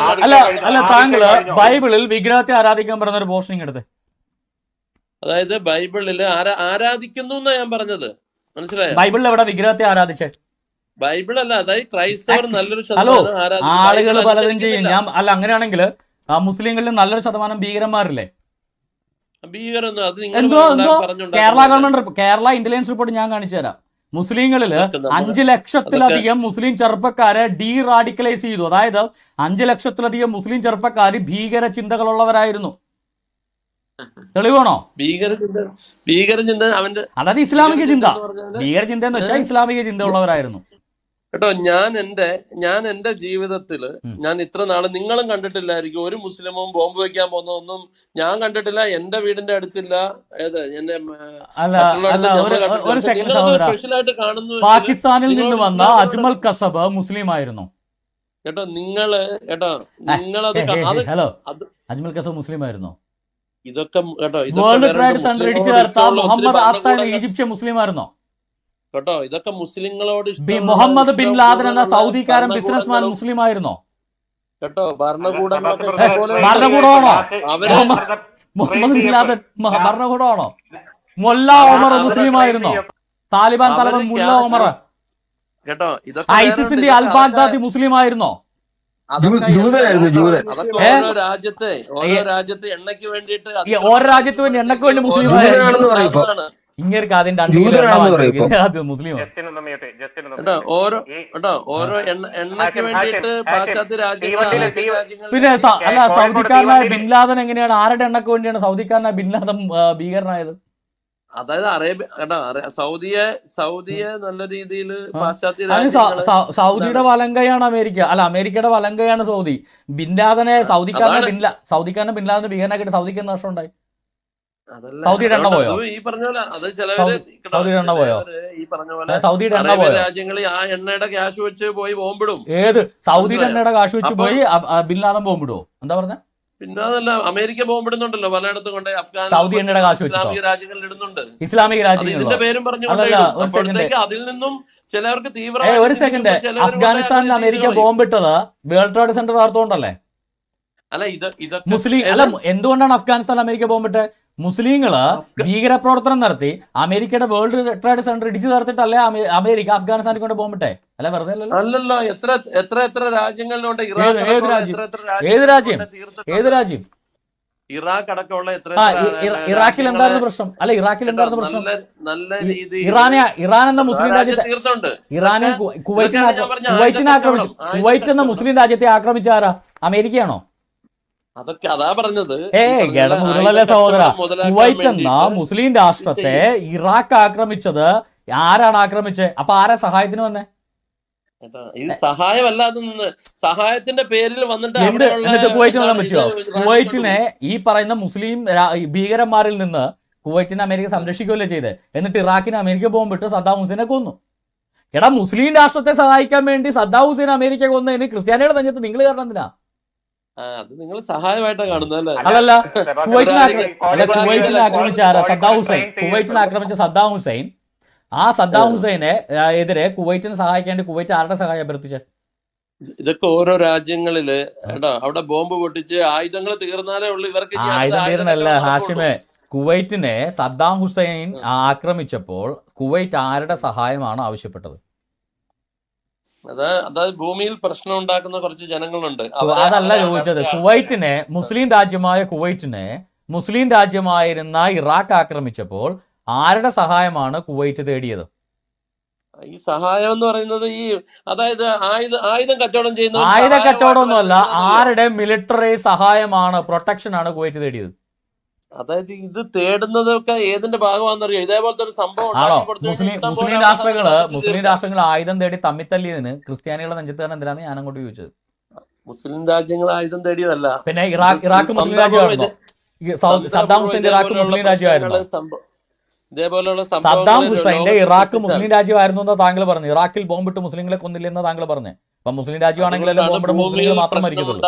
അല്ല താങ്കള് ബൈബിളിൽ വിഗ്രഹത്തെ ആരാധിക്കാൻ പറയുന്ന ഒരു പോസ്റ്റിംഗ് എടുത്ത്, അതായത് ബൈബിളിൽ ആരാധിക്കുന്നു എന്നാ ഞാൻ പറഞ്ഞത്, മനസ്സിലായോ? ബൈബിളിൽ എവിടെ വിഗ്രഹത്തെ ആരാധിച്ചേ? ബൈബിളല്ല, അതായത് ക്രൈസ്തവർ നല്ലൊരു ആളുകൾ പലതും ചെയ്യും. ഞാൻ അങ്ങനെയാണെങ്കിൽ മുസ്ലിങ്ങളിൽ നല്ലൊരു ശതമാനം ഭീകരന്മാരില്ലേ? ഭീകരൊന്നും അത് എന്തോ Kerala government, Kerala intelligence report ഞാൻ കാണിച്ചു തരാം. മുസ്ലിങ്ങളില് 5 ലക്ഷത്തിലധികം മുസ്ലിം ചെറുപ്പക്കാരെ ഡീറാഡിക്കലൈസ് ചെയ്തു. അതായത് 5 ലക്ഷത്തിലധികം മുസ്ലിം ചെറുപ്പക്കാർ ഭീകര ചിന്തകളുള്ളവരായിരുന്നു. തെളിവാണോ? ഭീകരചിന്ത അവന്റെ, അതായത് ഇസ്ലാമിക ചിന്ത. ഭീകരചിന്ത എന്ന് വെച്ചാൽ ഇസ്ലാമിക ചിന്ത ഉള്ളവരായിരുന്നു കേട്ടോ. ഞാൻ എന്റെ ജീവിതത്തില് ഞാൻ ഇത്ര നാള് നിങ്ങളും കണ്ടിട്ടില്ലായിരിക്കും, ഒരു മുസ്ലിമും ബോംബ് വെക്കാൻ പോകുന്നതൊന്നും ഞാൻ കണ്ടിട്ടില്ല. എന്റെ വീടിന്റെ അടുത്തില്ല. സ്പെഷ്യലായിട്ട് കാണുന്നു. പാകിസ്ഥാനിൽ നിന്ന് വന്ന അജ്മൽ കസബ് മുസ്ലിം ആയിരുന്നു കേട്ടോ. നിങ്ങളത് ഹലോ, അജ്മൽ കസബ് മുസ്ലിം ആയിരുന്നോ? ഇതൊക്കെ കേട്ടോ, വേൾഡ് ട്രേഡ് സെന്റർ ഇടിച്ചു ചേർത്ത മുഹമ്മദ് അത്ത ഈജിപ്ഷ്യൻ മുസ്ലിം ആയിരുന്നോ? കേട്ടോ, ഇതൊക്കെ മുസ്ലിങ്ങളോട് മുഹമ്മദ് ബിൻ ലാദൻ എന്ന സൗദിക്കാരൻ ബിസിനസ്മാൻ മുസ്ലിം ആയിരുന്നോ? കേട്ടോ, ഭരണകൂടമാണോ? മുഹമ്മദ് ബിൻ ലാദൻ ഭരണകൂടമാണോ? മുല്ല ഒമർ മുസ്ലിം ആയിരുന്നോ? താലിബാൻ തലവൻ മുല്ല ഒമർ കേട്ടോ, ഐസിസിന്റെ അൽ ബാഗ്ദാദി മുസ്ലിം ആയിരുന്നോ? ഓരോ രാജ്യത്തെ എണ്ണയ്ക്ക് വേണ്ടിയിട്ട് ഓരോ രാജ്യത്ത് വേണ്ടി എണ്ണയ്ക്ക് വേണ്ടി മുസ്ലിം ഇങ്ങനെ അതിന്റെ മുസ്ലിം ഓരോ എണ്ണയ്ക്ക് വേണ്ടിയിട്ട് പാശ്ചാത്യ രാജ്യങ്ങൾ. പിന്നെ അല്ല, സൗദിക്കാരനായ ബിൻ ലാദൻ എങ്ങനെയാണ്, ആരുടെ എണ്ണയ്ക്ക് വേണ്ടിയാണ് സൗദിക്കാരനായ ബിൻ ലാദൻ ഭീകരനായത്? അതായത് സൗദിയെ നല്ല രീതിയിൽ പാശ്ചാത്യ സൗദിയുടെ വലങ്കയാണ് അമേരിക്ക, അല്ല അമേരിക്കയുടെ വലങ്കയാണ് സൗദി. ബിൻ ലാദനെ സൗദിക്കാരനെ ബിൻ ലാദനെ ഭീകരനാക്കിയിട്ട് സൗദിക്ക് എന്താ നഷ്ടം ഉണ്ടായി? സൗദിയുടെ എണ്ണ പോയോ? ഈ പറഞ്ഞ പോലെ സൗദിയുടെ എണ്ണ പോയോ? ഈ പറഞ്ഞ പോലെ സൗദിയുടെ എണ്ണ പോയോ? രാജ്യങ്ങളിൽ ആ എണ്ണയുടെ ക്യാഷ് വെച്ച് പോയി ബോംബിടും. ഏത് സൗദിയുടെ എണ്ണയുടെ കാശ് വെച്ച് പോയി ബിൻ ലാദൻ ബോംബിടുവോ? എന്താ പറഞ്ഞ? പിന്നെ അതല്ല, അമേരിക്ക ബോംബിടുന്നുണ്ടല്ലോ പലയിടത്തും കൊണ്ട്. സൗദി എണ്ണയുടെ കാശ് വെച്ച് ഇസ്ലാമിക രാജ്യങ്ങളിൽ ഇടുന്നുണ്ട്. ഇസ്ലാമിക രാജ്യങ്ങളുടെ പേരും പറഞ്ഞുകൊണ്ട് അതിൽ നിന്നും ചിലവർക്ക് തീവ്ര. ഒരു സെക്കൻഡ്, അഫ്ഗാനിസ്ഥാനിൽ അമേരിക്ക ബോംബിട്ടത് വേൾഡ് ട്രേഡ് സെന്റർ തകർത്തുകൊണ്ടല്ലേ? അല്ല, മുസ്ലിം അല്ല, എന്തുകൊണ്ടാണ് അഫ്ഗാനിസ്ഥാനിൽ അമേരിക്ക ബോംബിട്ട്? മുസ്ലിങ്ങള് ഭീകരപ്രവർത്തനം നടത്തി അമേരിക്കയുടെ വേൾഡ് ട്രേഡ് സെന്റർ ഇടിച്ചു തീർത്തിട്ടല്ലേ അമേരിക്ക അഫ്ഗാനിസ്ഥാനിൽ കൊണ്ട് ബോംബിട്ടെ? അല്ല വെറുതെ അല്ലല്ലോ. എത്ര രാജ്യങ്ങളിലുണ്ട്? ഏത് രാജ്യം? ഇറാഖ് അടക്കമുള്ള ഇറാഖിൽ എന്തായിരുന്നു പ്രശ്നം? അല്ല, ഇറാഖിൽ എന്തായിരുന്നു പ്രശ്നം? നല്ല രീതിയിൽ ഇറാൻ എന്ന മുസ്ലിം രാജ്യത്തെ, ഇറാനെ കുവൈറ്റിനെ ആക്രമിച്ചു. കുവൈറ്റ് എന്ന മുസ്ലിം രാജ്യത്തെ ആക്രമിച്ച ആരാ? അമേരിക്കയാണോ? അതൊക്കെ അതാ പറഞ്ഞത്. സഹോദര, കുവൈറ്റ് എന്ന മുസ്ലിം രാഷ്ട്രത്തെ ഇറാഖ് ആക്രമിച്ചത് ആരാണ് ആക്രമിച്ചത്? അപ്പൊ ആരാ സഹായത്തിന് വന്നേ? ഇത് സഹായമല്ലാതെ നിന്ന് സഹായത്തിന്റെ പേരിൽ വന്നിട്ട് എന്നിട്ട് കുവൈറ്റിന് വെള്ളം പറ്റുമോ? കുവൈറ്റിനെ ഈ പറയുന്ന മുസ്ലിം ഭീകരന്മാരിൽ നിന്ന് കുവൈറ്റിനെ അമേരിക്ക സംരക്ഷിക്കുകയല്ലേ ചെയ്തത്. എന്നിട്ട് ഇറാഖിന് അമേരിക്ക ബോംബിട്ട് സദ്ദാം ഹുസൈനെ കൊന്നു. എടാ, മുസ്ലിം രാഷ്ട്രത്തെ സഹായിക്കാൻ വേണ്ടി സദ്ദാം ഹുസൈൻ അമേരിക്ക കൊന്നതിന് ക്രിസ്ത്യാനിയുടെ നെഞ്ചത്ത് നിങ്ങൾ കാരണം എന്തിനാ? അത് നിങ്ങൾ സഹായമായിട്ടാണ് കാണുന്നത്. അല്ലല്ല, കുവൈറ്റിനെ ആക്രമിച്ച ആരാ? സദ്ദാം ഹുസൈൻ. കുവൈറ്റിനെ ആക്രമിച്ച സദ്ദാം ഹുസൈൻ. ആ സദ്ദാം ഹുസൈനെ എതിരെ കുവൈറ്റിനെ സഹായിക്കാണ്ട് കുവൈറ്റ് ആരുടെ സഹായം അഭ്യർത്ഥിച്ചത്? ഇതൊക്കെ ഓരോ രാജ്യങ്ങളില് അവിടെ ബോംബ് പൊട്ടിച്ച് ആയുധങ്ങൾ തീർന്നാലേ ഉള്ളൂ ഇവർക്ക്. ആയുധം തീർന്നല്ല ഹാഷിമെ, കുവൈറ്റിനെ സദ്ദാം ഹുസൈൻ ആക്രമിച്ചപ്പോൾ കുവൈറ്റ് ആരുടെ സഹായമാണ് ആവശ്യപ്പെട്ടത്? അതായത് ഭൂമിയിൽ പ്രശ്നം ഉണ്ടാക്കുന്ന കുറച്ച് ജനങ്ങളുണ്ട്. അതല്ല ചോദിച്ചത്. കുവൈറ്റിനെ, മുസ്ലിം രാജ്യമായ കുവൈറ്റിനെ മുസ്ലിം രാജ്യമായിരുന്ന ഇറാഖ് ആക്രമിച്ചപ്പോൾ ആരുടെ സഹായമാണ് കുവൈറ്റ് തേടിയത്? ഈ സഹായം എന്ന് പറയുന്നത് ഈ അതായത് ആയുധം കച്ചവടം ചെയ്യുന്ന ആയുധ കച്ചവടം ഒന്നുമല്ല, ആരുടെ മിലിറ്ററി സഹായമാണ്, പ്രൊട്ടക്ഷൻ ആണ് കുവൈറ്റ് തേടിയത്? അതായത് ഇത് തേടുന്നതൊക്കെ ഏതിന്റെ ഭാഗമാണെന്നറിയോ? ഇതേപോലത്തെ ഒരു സംഭവം ആണോ? ഉണ്ടാക്കി കൊടുത്തു കഴിഞ്ഞാൽ ഇഷ്ടം പോലെ മുസ്ലിം രാഷ്ട്രങ്ങൾ ആയുധം തേടി തമ്മിത്തല്ലിയതിന് ക്രിസ്ത്യാനികളുടെ നെഞ്ചത്തുകാരൻ എന്തിനാന്ന് ഞാൻ അങ്ങോട്ട് ചോദിച്ചത്. മുസ്ലിം രാജ്യങ്ങൾ ആയുധം തേടിയതല്ല. പിന്നെ ഇറാഖ് മുസ്ലിം രാജ്യമായിരുന്നോ? സദ്ദാം ഹുസൈന്റെ ഇറാഖ് മുസ്ലിം രാജ്യമായിരുന്നോ? ഇതേപോലെയുള്ള സദ്ദാം ഹുസൈന്റെ ഇറാഖ് മുസ്ലിം രാജ്യമായിരുന്നു എന്ന് താങ്കൾ പറഞ്ഞു. ഇറാഖിൽ ബോംബിട്ട് മുസ്ലിങ്ങളെ കൊന്നില്ലെന്ന് താങ്കൾ പറഞ്ഞു. അപ്പൊ മുസ്ലിം രാജ്യമാണെങ്കിലല്ലോ ബോംബിട്ട് മുസ്ലിങ്ങൾ മാത്രം മരിക്കത്തുള്ളൂ.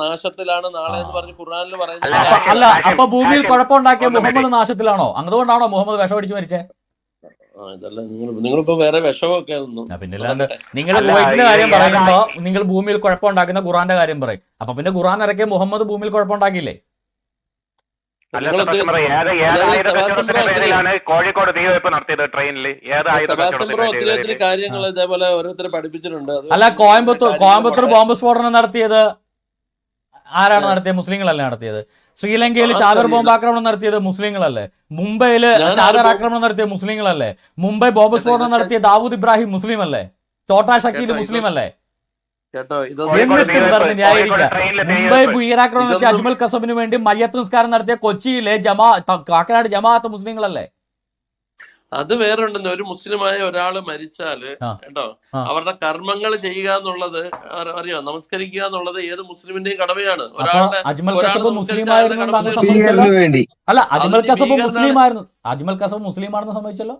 നാശത്തിലാണ് നാളെ എന്ന് പറഞ്ഞ് ഖുർആനിൽ പറയുന്നത്. അല്ല, അപ്പൊ ഭൂമിയിൽ കുഴപ്പമുണ്ടാക്കിയ മുഹമ്മദ് നാശത്തിലാണോ? അതുകൊണ്ടാണോ മുഹമ്മദ് വിഷമടിച്ച് മരിച്ചേ? നിങ്ങളിപ്പോ വേറെ വിഷമൊക്കെ പിന്നില്ലാണ്ട് നിങ്ങൾ കുവൈറ്റിന്റെ കാര്യം പറയുമ്പോ നിങ്ങൾ ഭൂമിയിൽ കുഴപ്പമുണ്ടാക്കുന്ന ഖുറാന്റെ കാര്യം പറയും. അപ്പൊ പിന്നെ ഖുറാൻ ഇറക്കിയ മുഹമ്മദ് ഭൂമിയിൽ കുഴപ്പമുണ്ടാക്കിയില്ലേ? കോഴിക്കോട് തീവെപ്പ് നടത്തിയത് ട്രെയിനിൽ ഒത്തിരി കാര്യങ്ങൾ ഇതേപോലെ ഓരോരുത്തരെ പഠിപ്പിച്ചിട്ടുണ്ട്. അല്ല, കോയമ്പത്തൂർ ബോംബ് സ്ഫോടനം നടത്തിയത് ആരാണ് നടത്തിയത്? മുസ്ലിങ്ങളല്ലേ നടത്തിയത്. ശ്രീലങ്കയിൽ ചാദർ ബോംബ് ആക്രമണം നടത്തിയത് മുസ്ലിങ്ങളല്ലേ. മുംബൈയില് ചാദർ ആക്രമണം നടത്തിയ മുസ്ലിങ്ങളല്ലേ. മുംബൈ ബോംബ് സ്ഫോടനം നടത്തിയ ദാവൂദ് ഇബ്രാഹിം മുസ്ലിം അല്ലേ. ചോട്ടാ ഷക്കീൽ മുസ്ലിം അല്ലേ. എന്നിട്ടും പറഞ്ഞ് ന്യായീകരിക്കുക. മുംബൈ ഭീകരാക്രമണം നടത്തിയ അജ്മൽ കസബിന് വേണ്ടി മയ്യത്ത് നിസ്കാരം നടത്തിയ കൊച്ചിയിലെ കാക്കനാട് ജമാഅത്ത് മുസ്ലിങ്ങളല്ലേ. അത് വേറെ ഉണ്ടെന്ന്. ഒരു മുസ്ലിമായ ഒരാള് മരിച്ചാല് കേട്ടോ, അവരുടെ കർമ്മങ്ങൾ ചെയ്യുക എന്നുള്ളത് അറിയോ, നമസ്കരിക്കുക എന്നുള്ളത് ഏത് മുസ്ലിമിന്റെയും കടമയാണ്. അജ്മൽ കസബ് മുസ്ലിമായിരുന്നു. അല്ല, അജ്മൽ കസബ് മുസ്ലിമായിരുന്നു. അജ്മൽ കസബ് മുസ്ലിമാണെന്ന് സംഭവിച്ചല്ലോ.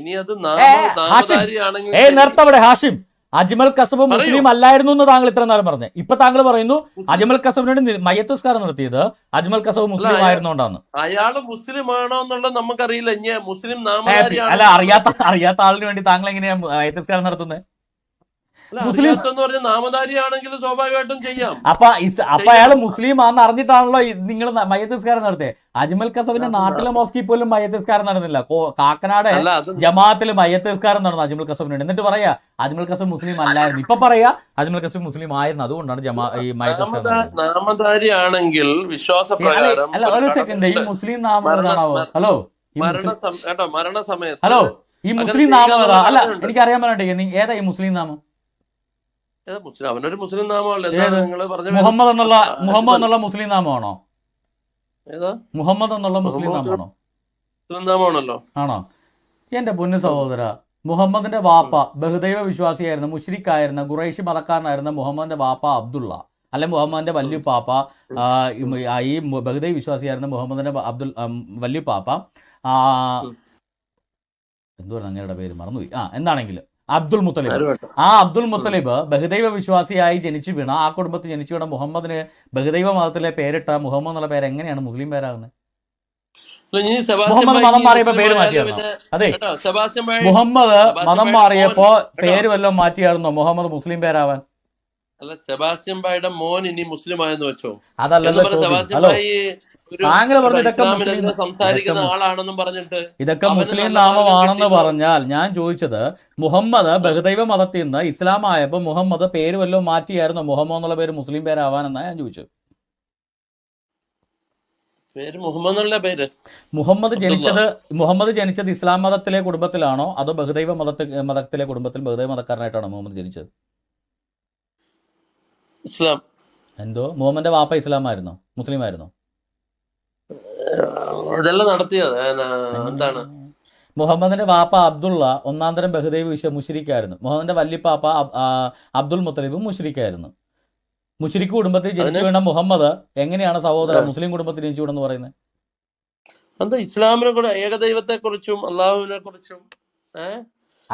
ഇനി അത് നാമധാരിയാണെങ്കിൽ നേരത്തെ ഹാഷിം അജ്മൽ കസബ് മുസ്ലിം അല്ലായിരുന്നു എന്ന് താങ്കൾ ഇത്ര നേരം പറഞ്ഞു. ഇപ്പൊ താങ്കൾ പറയുന്നു അജ്മൽ കസബിന് വേണ്ടി മയ്യത്ത് നിസ്കാരം നടത്തിയത് അജ്മൽ കസബ് മുസ്ലിം ആയിരുന്നോണ്ടാണ്. അയാള് മുസ്ലിം ആണോ എന്നുള്ളത് നമുക്കറിയില്ല. ഇനി മുസ്ലിം അല്ല, അറിയാത്ത ആളിന് വേണ്ടി താങ്കൾ എങ്ങനെയാ മയ്യത്ത് നിസ്കാരം നടത്തുന്നത്? മുസ്ലിം എന്ന് പറഞ്ഞ നാമധാരിയാണെങ്കിൽ സ്വാഭാവികമായിട്ടും ചെയ്യാം. അപ്പൊ അയാള് മുസ്ലിം ആണെന്ന് അറിഞ്ഞിട്ടാണല്ലോ നിങ്ങൾ മയ്യത്ത് നിസ്കാരം നടത്തിയത്. അജ്മൽ കസബിന്റെ നാട്ടിലെ മോസ്കിൽ പോലും മയ്യത്ത് നിസ്കാരം നടന്നില്ല. കാക്കനാട് ജമാഅത്തിൽ മയ്യത്ത് നിസ്കാരം നടന്നു അജ്മൽ കസബിനുണ്ട്. എന്നിട്ട് പറയാ അജ്മൽ കസബ് മുസ്ലിം അല്ലായിരുന്നു. ഇപ്പൊ പറയാ അജ്മൽ കസബ് മുസ്ലിം ആയിരുന്നു, അതുകൊണ്ടാണ് ഈ മയ്യത്ത് നിസ്കാരം. നാമധാരിയാണെങ്കിൽ വിശ്വാസപ്രകാരം. അല്ല, ഒരു സെക്കൻഡ്, ഈ മുസ്ലിം നാമം ഏതാണാവോ? ഹലോ, മരണസമയത്ത് ഹലോ, ഈ മുസ്ലിം നാമം ഏതാ? അല്ല, എനിക്ക് അറിയാൻ പറഞ്ഞിട്ടേ ഏതാ ഈ മുസ്ലിം നാമം? അവനൊരു മുസ്ലിം നാമല്ലേ മുഹമ്മദ് എന്നുള്ള മുസ്ലിം നാമമാണോ? മുഹമ്മദ് എന്നുള്ള മുസ്ലിം നാമമാണോ? നാമമാണല്ലോ. ആണോ? എന്റെ പൊന്നു സഹോദര, മുഹമ്മദിന്റെ വാപ്പ ബഹുദൈവ വിശ്വാസിയായിരുന്ന മുശ്രിക്കായിരുന്ന ഖുറൈശി മതക്കാരനായിരുന്ന മുഹമ്മദിന്റെ വാപ്പ അബ്ദുള്ള, അല്ലെ മുഹമ്മദിന്റെ വല്യുപ്പാപ്പ ഈ ബഹുദൈവ വിശ്വാസിയായിരുന്ന മുഹമ്മദിന്റെ വല്യുപ്പാപ്പ എന്തുവാണ് അങ്ങയുടെ പേര് മറന്നുപോയി. എന്താണെങ്കിലും അബ്ദുൽ മുത്തലിബ്. ആ അബ്ദുൽ മുത്തലിബ് ബഹുദൈവ വിശ്വാസിയായി ജനിച്ചു വീണ, ആ കുടുംബത്തിൽ ജനിച്ചു വീണ മുഹമ്മദിന് ബഹുദൈവ മതത്തിലെ പേരിട്ട മുഹമ്മദ് എന്നുള്ള പേര് എങ്ങനെയാണ് മുസ്ലിം പേരാകുന്നത്? മുഹമ്മദ് മതം മാറിയപ്പോ പേര് മാറ്റിയായിരുന്നോ? അതെ, മുഹമ്മദ് മതം മാറിയപ്പോ പേര് വല്ലതും മാറ്റിയായിരുന്നോ മുഹമ്മദ് മുസ്ലിം പേരാവാൻ? അല്ല, സെബാസ്റ്റ്യൻ ഭായിയുടെ മോൻ ഇനി മുസ്ലിം ആയെന്ന് വെച്ചോ? അതല്ലല്ലോ. താങ്കൾ പറഞ്ഞു സംസാരിക്കുന്ന ആളാണെന്നും പറഞ്ഞിട്ട് ഇതൊക്കെ മുസ്ലിം നാമമാണെന്ന് പറഞ്ഞാൽ ഞാൻ ചോദിച്ചത്, മുഹമ്മദ് ബഹുദൈവ മതത്തിൽ നിന്ന് ഇസ്ലാം ആയപ്പോ മുഹമ്മദ് പേര് വല്ലതും മാറ്റിയായിരുന്നോ മുഹമ്മദ് എന്നുള്ള പേര് മുസ്ലിം പേരാവാനെന്നാ ഞാൻ ചോദിച്ചത്. പേര് മുഹമ്മദ് എന്നുള്ള പേര്. മുഹമ്മദ് ജനിച്ചത് ഇസ്ലാം മതത്തിലെ കുടുംബത്തിലാണോ അതോ ബഹുദൈവ മതത്തിലെ കുടുംബത്തിൽ ബഹുദൈവ മതക്കാരനായിട്ടാണോ മുഹമ്മദ് ജനിച്ചത്? ഇസ്ലാം. എന്തോ മുഹമ്മദിന്റെ വാപ്പ ഇസ്ലാം ആയിരുന്നോ മുസ്ലിം ആയിരുന്നോ? ഇതെല്ലാം നടത്തിയത് എന്താണ്? മുഹമ്മദിന്റെ വാപ്പ അബ്ദുള്ള ഒന്നാം തരം ബഹുദൈവ മുശ്രിക്കായിരുന്നു. മുഹമ്മദിന്റെ വല്യപ്പാപ്പ അബ്ദുൽ മുത്തലിബ് മുശ്രിക്കായിരുന്നു. മുശ്രിക്ക് കുടുംബത്തിൽ ജനിച്ചു വീണ മുഹമ്മദ് എങ്ങനെയാണ് സഹോദര മുസ്ലിം കുടുംബത്തിൽ ജനിച്ചു വീണെന്ന് പറയുന്നത്? എന്താ ഇസ്ലാമിനെ കൂടെ ഏകദൈവത്തെ കുറിച്ചും അള്ളാഹുവിനെ കുറിച്ചും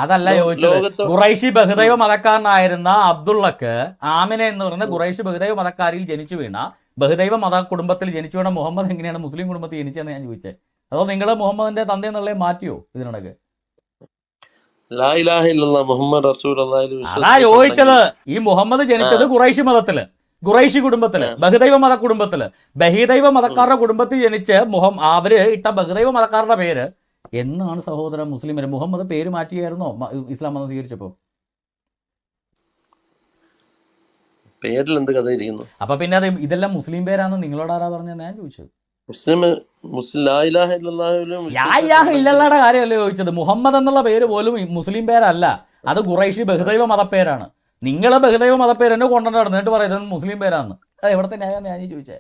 അതല്ല ചോദിച്ചത്. ഖുറൈശി ബഹുദൈവ മതക്കാരനായിരുന്ന അബ്ദുള്ളക്ക് ആമിന എന്ന് പറയുന്ന ഖുറൈശി ബഹുദൈവ മതക്കാരിൽ ജനിച്ചു വീണ ബഹുദൈവ മത കുടുംബത്തിൽ ജനിച്ചു വീണ മുഹമ്മദ് എങ്ങനെയാണ് മുസ്ലിം കുടുംബത്തിൽ ജനിച്ചതെന്ന് ഞാൻ ചോദിച്ചത്. അതോ നിങ്ങൾ മുഹമ്മദിന്റെ തന്ത എന്നുള്ള മാറ്റിയോ ഇതിനോടൊക്കെ? അതാ ചോദിച്ചത്. ഈ മുഹമ്മദ് ജനിച്ചത് ഖുറൈശി മതത്തില്, ഖുറൈശി കുടുംബത്തില്, ബഹുദൈവ മത കുടുംബത്തില്, ബഹുദൈവ മതക്കാരുടെ കുടുംബത്തിൽ ജനിച്ച് അവര് ഇട്ട ബഹുദൈവ മതക്കാരുടെ പേര് എന്നാണ് സഹോദരൻ മുസ്ലിം പേര്. മുഹമ്മദ് പേര് മാറ്റിയായിരുന്നോ ഇസ്ലാം മതം സ്വീകരിച്ചപ്പോ? പേരിൽ എന്ത് കഥ ഇരിക്കുന്നു? അപ്പൊ പിന്നെ അത് ഇതെല്ലാം മുസ്ലിം പേരാന്ന് നിങ്ങളോട് ആരാ പറഞ്ഞത് ഞാൻ ചോദിച്ചത്? ഇല്ലയുടെ കാര്യമല്ലേ ചോദിച്ചത്. മുഹമ്മദ് എന്നുള്ള പേര് പോലും മുസ്ലിം പേരല്ല, അത് ഖുറൈശി ബഹുദൈവ മതപ്പേരാണ്. നിങ്ങൾ ബഹുദൈവ മതപ്പേര് എന്നെ കൊണ്ടുവന്ന് നടന്നിട്ട് പറയുന്നത് മുസ്ലിം പേരാന്ന്. അത് എവിടത്തെ ന്യായം ഞാൻ ചോദിച്ചേ?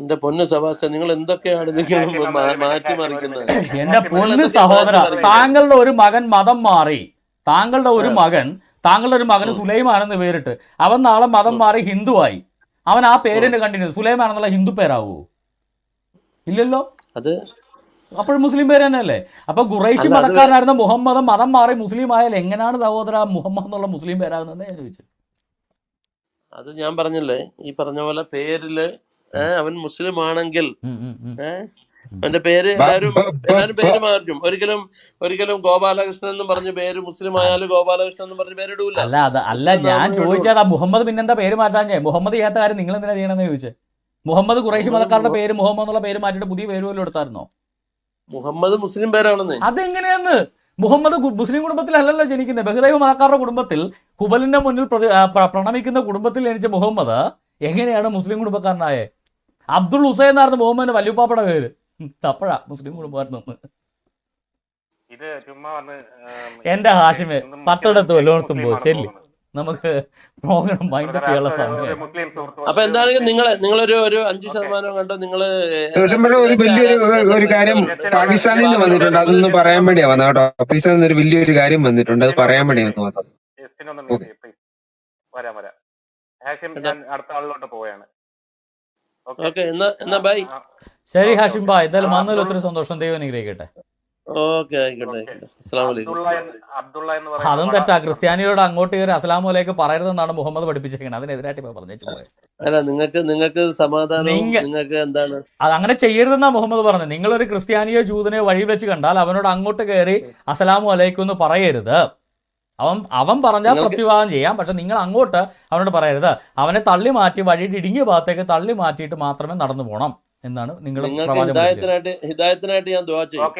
എന്റെ പൊന്ന് സെബാസ്റ്റ്യൻ, നിങ്ങൾ എന്തൊക്കെയാണ് നിങ്ങൾ മാറ്റി മറിക്കുന്നത്? എന്റെ പൊന്ന് സഹോദര, താങ്കളുടെ ഒരു മകൻ മതം മാറി, താങ്കളുടെ ഒരു മകന് സുലൈമാനെന്ന് പേരിട്ട്, അവൻ നാളെ മതം മാറി ഹിന്ദുവായി, അവൻ ആ പേരിന് കണ്ടിന്യൂ സുലൈമാൻ എന്നുള്ള ഹിന്ദു പേരാവൂ? ഇല്ലല്ലോ. അത് അപ്പോഴും മുസ്ലിം പേര് തന്നെയല്ലേ? അപ്പൊ ഖുറൈശി മതക്കാരനായിരുന്ന മുഹമ്മദ് മതം മാറി മുസ്ലിം ആയാൽ എങ്ങനെയാണ് സഹോദര മുഹമ്മദ് എന്നുള്ള മുസ്ലിം പേരാകുന്നത് ഞാൻ ചോദിച്ചു. അത് ഞാൻ പറഞ്ഞില്ലേ, ഈ പറഞ്ഞ പോലെ പേരില് അവൻ മുസ്ലിം ആണെങ്കിൽ അവന്റെ പേര് എല്ലാരും പേര് മാറ്റും. ഒരിക്കലും ഗോപാലകൃഷ്ണൻ എന്ന് പറഞ്ഞ പേര് മുസ്ലിം ആയാലും ഗോപാലകൃഷ്ണൻ എന്ന് പറഞ്ഞ പേരിടൂല. അല്ല ഞാൻ ചോദിച്ചതാ മുഹമ്മദ് പിന്നെന്താ പേര് മാറ്റാൻ? മുഹമ്മദ് ചെയ്യാത്ത കാര്യം നിങ്ങൾ എന്തിനാ ചെയ്യണമെന്ന് ചോദിച്ചത്. മുഹമ്മദ് ഖുറൈശി മതക്കാരുടെ പേര് മുഹമ്മദ് എന്നുള്ള പേര് മാറ്റിയിട്ട് പുതിയ പേര് പോലും എടുത്തായിരുന്നോ? മുഹമ്മദ് മുസ്ലിം പേരാണെന്ന്. അതെങ്ങനെയാന്ന്? മുഹമ്മദ് മുസ്ലിം കുടുംബത്തിലല്ലല്ലോ ജനിക്കുന്നത്, ബഹുദൈവ മതക്കാരുടെ കുടുംബത്തിൽ, ഹുബലിന്റെ മുന്നിൽ പ്രണമിക്കുന്ന കുടുംബത്തിൽ ജനിച്ച മുഹമ്മദ് എങ്ങനെയാണ് മുസ്ലിം കുടുംബക്കാരനായേ? അബ്ദുൾ ഹുസൈൻ എന്നായിരുന്നു മുഹമ്മദിന്റെ വല്യുപ്പാപ്പയുടെ പേര്, അപ്പോഴാ മുസ്ലിം കുടുംബമായിരുന്നു. എന്റെ ഹാഷിമെ പത്തെടുത്ത് വല്ലോടത്തും പോയി ശരി, നമുക്ക് പ്രോഗ്രാം മൈൻഡ് അപ്പ് ചെയ്യാനുള്ള സമയം. അപ്പൊ എന്താണെങ്കിലും നിങ്ങളൊരു 5% കണ്ടോ നിങ്ങള് ഒരു വലിയൊരു കാര്യം പാകിസ്ഥാനിൽ നിന്ന് വന്നിട്ടുണ്ട്, അതൊന്ന് പറയാൻ വേണ്ടിയാ വന്നത് കേട്ടോ. പാകിസ്ഥാനിൽ നിന്ന് ഒരു വലിയൊരു കാര്യം വന്നിട്ടുണ്ട്, അത് പറയാൻ വേണ്ടിയാ വന്നത്. അടുത്ത ആളിലോട്ട് പോവുകയാണ്. ഓക്കെ, എന്നാ ബൈ. ശരി ഹാഷിം ബായ്, എന്തായാലും വന്നതിൽ ഒത്തിരി സന്തോഷം, ദൈവം അനുഗ്രഹിക്കട്ടെ. ഓക്കെ, ആയിക്കോട്ടെ. അസ്സലാമു അലൈക്കും. അതും തെറ്റാ, ക്രിസ്ത്യാനിയോട് അങ്ങോട്ട് കയറി അസ്സലാമു അലൈക്കും പറയരുതെന്നാണ് മുഹമ്മദ് പഠിപ്പിച്ചേക്കുന്നത്, അതിനെതിരായിട്ട് ഇപ്പൊ പറഞ്ഞു പോയത്. അല്ല, നിങ്ങൾക്ക് സമാധാനം, നിങ്ങൾക്ക് എന്താണ് അത് അങ്ങനെ ചെയ്യരുതെന്നാ മുഹമ്മദ് പറഞ്ഞത്. നിങ്ങളൊരു ക്രിസ്ത്യാനിയോ ജൂതനെയോ വഴി വെച്ച് കണ്ടാൽ അവനോട് അങ്ങോട്ട് കയറി അസ്സലാമു അലൈക്കും എന്ന് പറയരുത്. അവൻ പറഞ്ഞാൽ പ്രത്യുവാദം ചെയ്യാം, പക്ഷെ നിങ്ങൾ അങ്ങോട്ട് അവനോട് പറയരുത്. അവനെ തള്ളി മാറ്റി വഴിയുടെ ഇടുങ്ങിയ ഭാഗത്തേക്ക് തള്ളി മാറ്റിയിട്ട് മാത്രമേ നടന്നു പോകണം എന്നാണ് നിങ്ങൾ ഹിദായത്തിനായിട്ട് ഞാൻ ദുആ ചെയ്യും.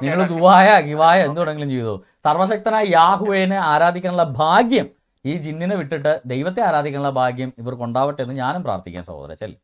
നിങ്ങൾ ദുആയ ഗിവായ എന്ത് വേണമെങ്കിലും ചെയ്തു. സർവശക്തനായ യാഹുവേനെ ആരാധിക്കാനുള്ള ഭാഗ്യം ഈ ജിന്നിനെ വിട്ടിട്ട് ദൈവത്തെ ആരാധിക്കാനുള്ള ഭാഗ്യം ഇവർക്ക് ഉണ്ടാവട്ടെ എന്ന് ഞാനും പ്രാർത്ഥിക്കാൻ സഹോദര ചെല്ലു.